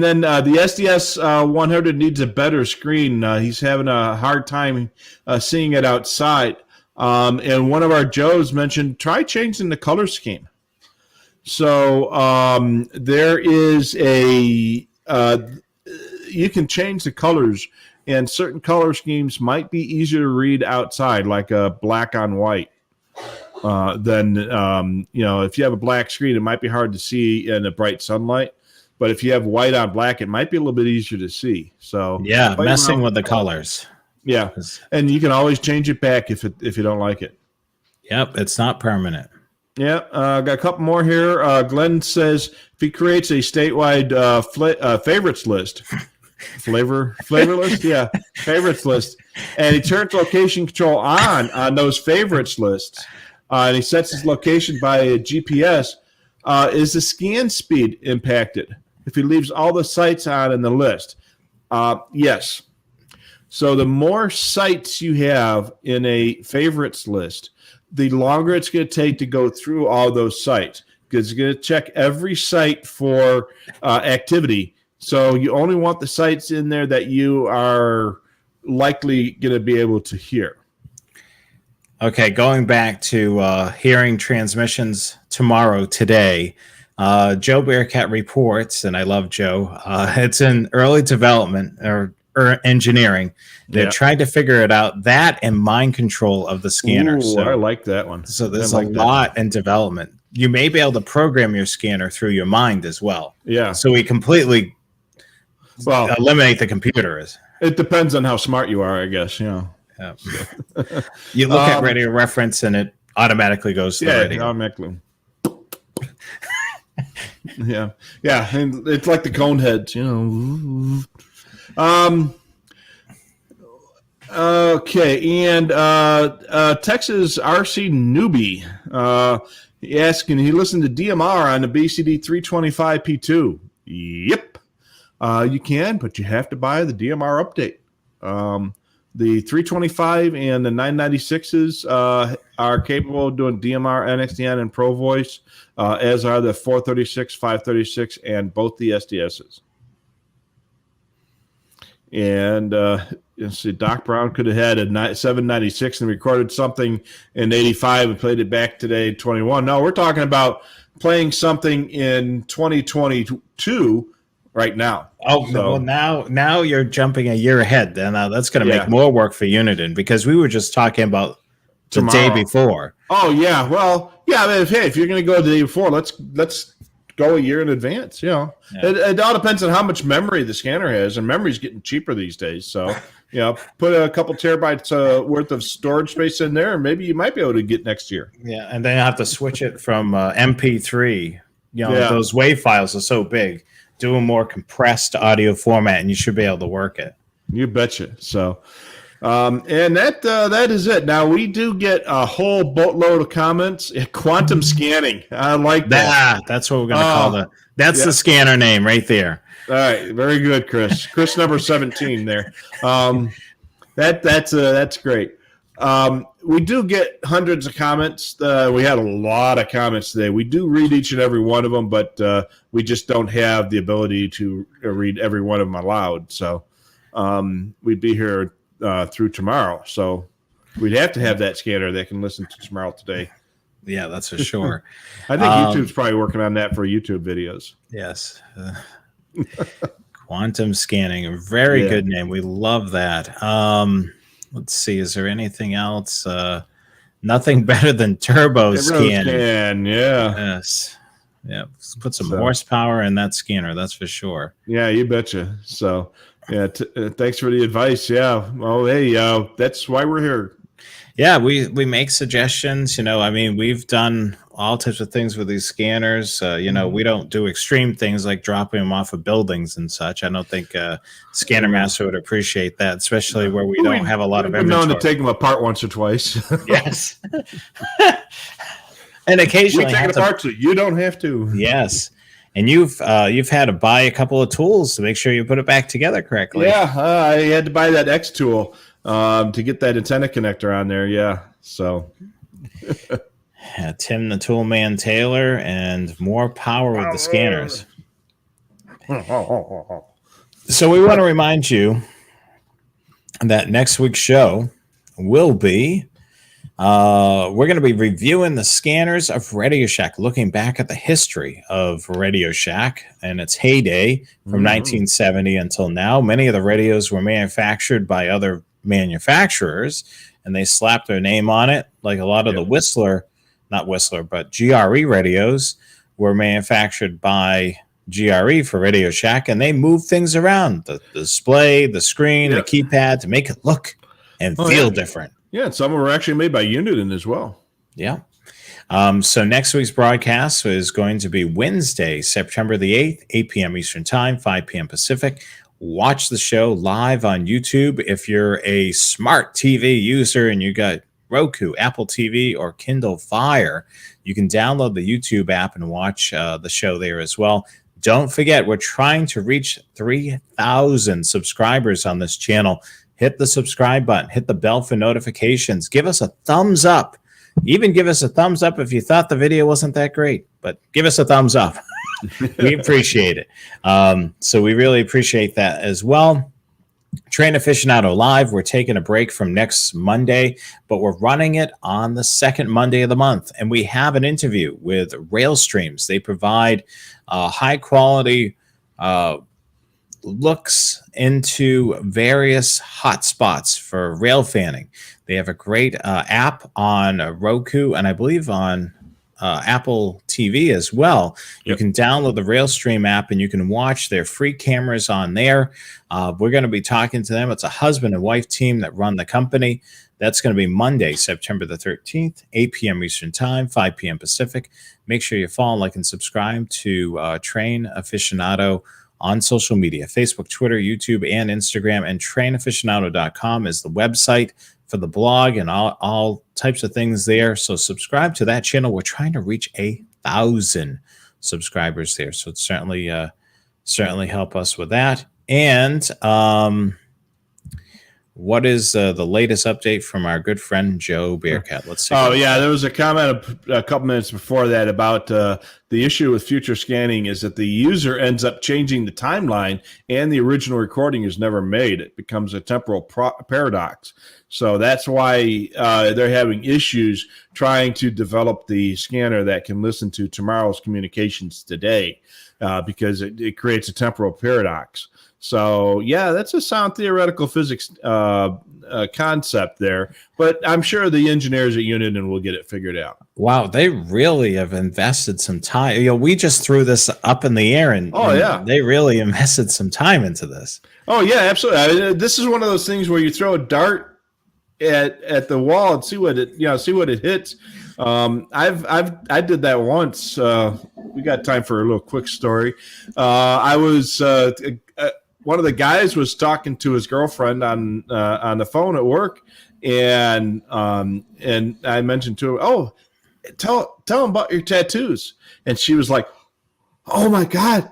then the SDS 100 needs a better screen. He's having a hard time seeing it outside. And one of our Joes mentioned, try changing the color scheme. So there is you can change the colors, and certain color schemes might be easier to read outside, like a black on white. Then, if you have a black screen, it might be hard to see in the bright sunlight. But if you have white on black, it might be a little bit easier to see. So yeah, messing with the colors. Yeah, and you can always change it back if you don't like it. Yep, it's not permanent. Yeah, got a couple more here. Glenn says if he creates a statewide favorites list, flavor list, yeah, favorites list, and he turns location control on those favorites lists, and he sets his location by a GPS, is the scan speed impacted if he leaves all the sites on in the list? Yes. So the more sites you have in a favorites list, the longer it's going to take to go through all those sites, because it's going to check every site for activity. So you only want the sites in there that you are likely going to be able to hear. Okay, going back to hearing transmissions today, Joe Bearcat reports, and I love Joe, it's in early development or engineering. They're trying to figure it out, that and mind control of the scanner. Ooh, so I like that one. So there's a lot in development. You may be able to program your scanner through your mind as well. Yeah. So we completely eliminate the computers. It depends on how smart you are, I guess. Yeah. You look at radio reference and it automatically goes to the radio. Automatically. Yeah. And it's like the cone heads, Okay, and Texas RC newbie asking, he listened to DMR on the BCD 325P2. Yep, you can, but you have to buy the DMR update. The 325 and the 996s are capable of doing DMR, NXDN, and Pro Voice, as are the 436, 536, and both the SDSs. And Doc Brown could have had a 796 and recorded something in 85 and played it back today in 21. No, we're talking about playing something in 2022 right now. Oh, so, well, now you're jumping a year ahead. Then that's going to make more work for Uniden, because we were just talking about the day before. Oh yeah, well, yeah. I mean, if you're going to go the day before, let's go a year in advance. It all depends on how much memory the scanner has, and memory's getting cheaper these days. So put a couple terabytes worth of storage space in there, and maybe you might be able to get next year. Yeah, and then you have to switch it from MP3. Those WAV files are so big. Do a more compressed audio format, and you should be able to work it. You betcha. So, And that is it. Now we do get a whole boatload of comments. Quantum scanning. I like that. That's what we're going to call that's yeah. the scanner name right there. All right, very good, Chris. Chris number 17 there. That's great. We do get hundreds of comments. We had a lot of comments today. We do read each and every one of them, but we just don't have the ability to read every one of them aloud. So we'd be here through tomorrow. So we'd have to have that scanner that can listen to tomorrow today. Yeah, that's for sure. I think YouTube's probably working on that for YouTube videos. Yes. Quantum scanning, a very good name. We love that. Let's see. Is there anything else? Nothing better than turbo scanning. Yes. Yeah. Let's put some horsepower in that scanner. That's for sure. Yeah, you betcha. So, yeah. Thanks for the advice. Yeah. Well, hey, that's why we're here. Yeah, we make suggestions. I mean, we've done all types of things with these scanners. We don't do extreme things like dropping them off of buildings and such. I don't think Scanner Master would appreciate that, especially where we don't have a lot of inventory. We're known to take them apart once or twice. Yes. And occasionally we take it apart so you don't have to. Yes. And you've had to buy a couple of tools to make sure you put it back together correctly. Yeah, I had to buy that X tool to get that antenna connector on there. Yeah, so Tim the Toolman Taylor and more power with the scanners. So we want to remind you that next week's show will be we're going to be reviewing the scanners of Radio Shack, looking back at the history of Radio Shack and its heyday from 1970 until now. Many of the radios were manufactured by other manufacturers, and they slapped their name on it, like a lot of the but GRE radios were manufactured by GRE for Radio Shack, and they moved things around, the display, the screen, the keypad, to make it look and feel different. Yeah, and some of them were actually made by Uniden as well. Yeah. So next week's broadcast is going to be Wednesday, September the 8th, 8 p.m. Eastern Time, 5 p.m. Pacific. Watch the show live on YouTube. If you're a smart TV user and you got Roku, Apple TV, or Kindle Fire, you can download the YouTube app and watch the show there as well. Don't forget, we're trying to reach 3,000 subscribers on this channel. Hit the subscribe button. Hit the bell for notifications. Give us a thumbs up. Even give us a thumbs up if you thought the video wasn't that great. But give us a thumbs up. We appreciate it. So we really appreciate that as well. Train Aficionado Live. We're taking a break from next Monday, but we're running it on the second Monday of the month. And we have an interview with Railstreams. They provide high-quality looks into various hotspots for rail fanning. They have a great app on Roku and I believe on Apple TV as well. You can download the Railstream app and you can watch their free cameras on there. We're going to be talking to them. It's a husband and wife team that run the company. That's going to be Monday, September the 13th, 8 p.m. Eastern Time, 5 p.m. Pacific. Make sure you follow, like, and subscribe to Train Aficionado on social media, Facebook, Twitter, YouTube, and Instagram. And trainaficionado.com is the website for the blog and all types of things there. So subscribe to that channel. We're trying to reach 1,000 subscribers there. So it's certainly help us with that. And what is the latest update from our good friend Joe Bearcat? Let's see. Oh, yeah. There was a comment a couple minutes before that about the issue with future scanning is that the user ends up changing the timeline and the original recording is never made. It becomes a temporal paradox. So that's why they're having issues trying to develop the scanner that can listen to tomorrow's communications today because it creates a temporal paradox. So, yeah, that's a sound theoretical physics concept there. But I'm sure the engineers at Uniden will get it figured out. Wow, they really have invested some time. We just threw this up in the air, and they really invested some time into this. Oh, yeah, absolutely. I mean, this is one of those things where you throw a dart at the wall and see what it hits. I did that once. We got time for a little quick story. I was one of the guys was talking to his girlfriend on the phone at work, and I mentioned to him, "Oh, tell him about your tattoos," and she was like, "Oh my God,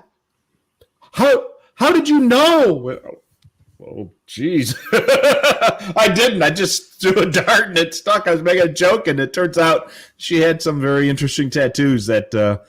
how did you know?" Oh, geez. I didn't. I just threw a dart and it stuck. I was making a joke, and it turns out she had some very interesting tattoos that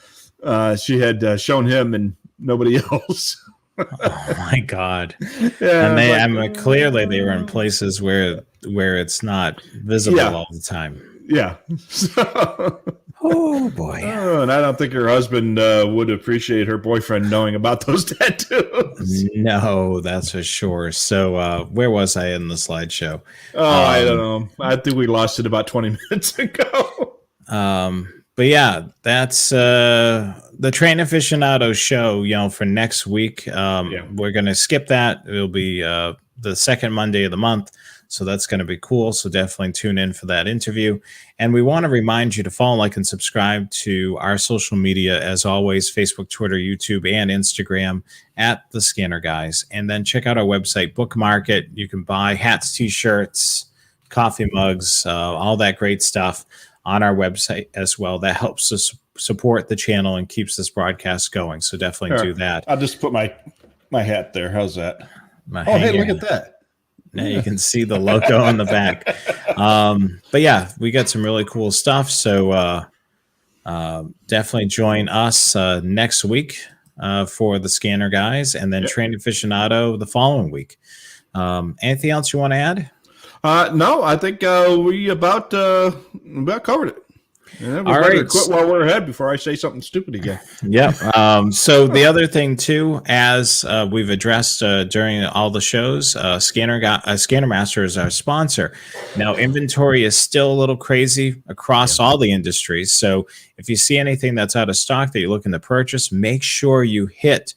she had shown him and nobody else. Oh my God. Yeah, And clearly they were in like, places where it's not visible yeah, all the time. yeah. So, Oh boy. and I don't think her husband would appreciate her boyfriend knowing about those tattoos. No, that's for sure. So where was I in the slideshow? Oh, I don't know. I think we lost it about 20 minutes ago. But yeah, that's the Train Aficionado show, for next week. We're going to skip that. It'll be the second Monday of the month. So that's going to be cool. So definitely tune in for that interview. And we want to remind you to follow, like, and subscribe to our social media, as always, Facebook, Twitter, YouTube, and Instagram at The Scanner Guys. And then check out our website, bookmark it. You can buy hats, t-shirts, coffee mugs, all that great stuff on our website as well. That helps us support the channel and keeps this broadcast going. So definitely do that. I'll just put my hat there. How's that? Hey, look at that. Now you can see the logo on the back. But yeah, we got some really cool stuff. So definitely join us next week for the Scanner Guys, and then Train Aficionado the following week. Anything else you want to add? No, I think we about covered it. Yeah, we all better right. Quit while we're ahead before I say something stupid again. Yep. So the other thing too, as we've addressed during all the shows, Scanner Master is our sponsor. Now, inventory is still a little crazy across all the industries. So if you see anything that's out of stock that you're looking to purchase, make sure you hit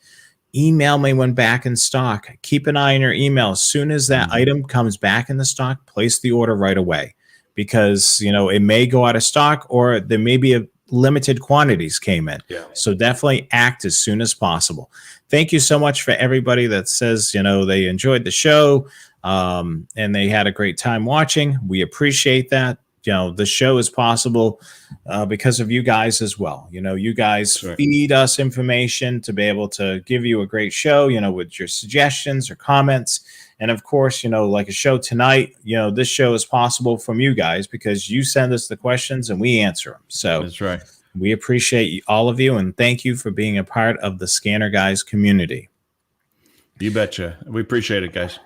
email me when back in stock. Keep an eye on your email. As soon as that item comes back in the stock, place the order right away, because it may go out of stock, or there may be a limited quantities came in. So definitely act as soon as possible. Thank you so much for everybody that says they enjoyed the show and they had a great time watching. We appreciate that. The show is possible because of you guys as well. You guys feed us information to be able to give you a great show, with your suggestions or comments. And of course, like a show tonight, this show is possible from you guys because you send us the questions and we answer them. So that's right. We appreciate all of you, and thank you for being a part of the Scanner Guys community. You betcha. We appreciate it, guys.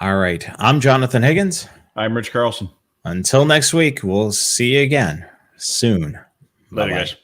All right. I'm Jonathan Higgins. I'm Rich Carlson. Until next week, we'll see you again soon. Later, guys.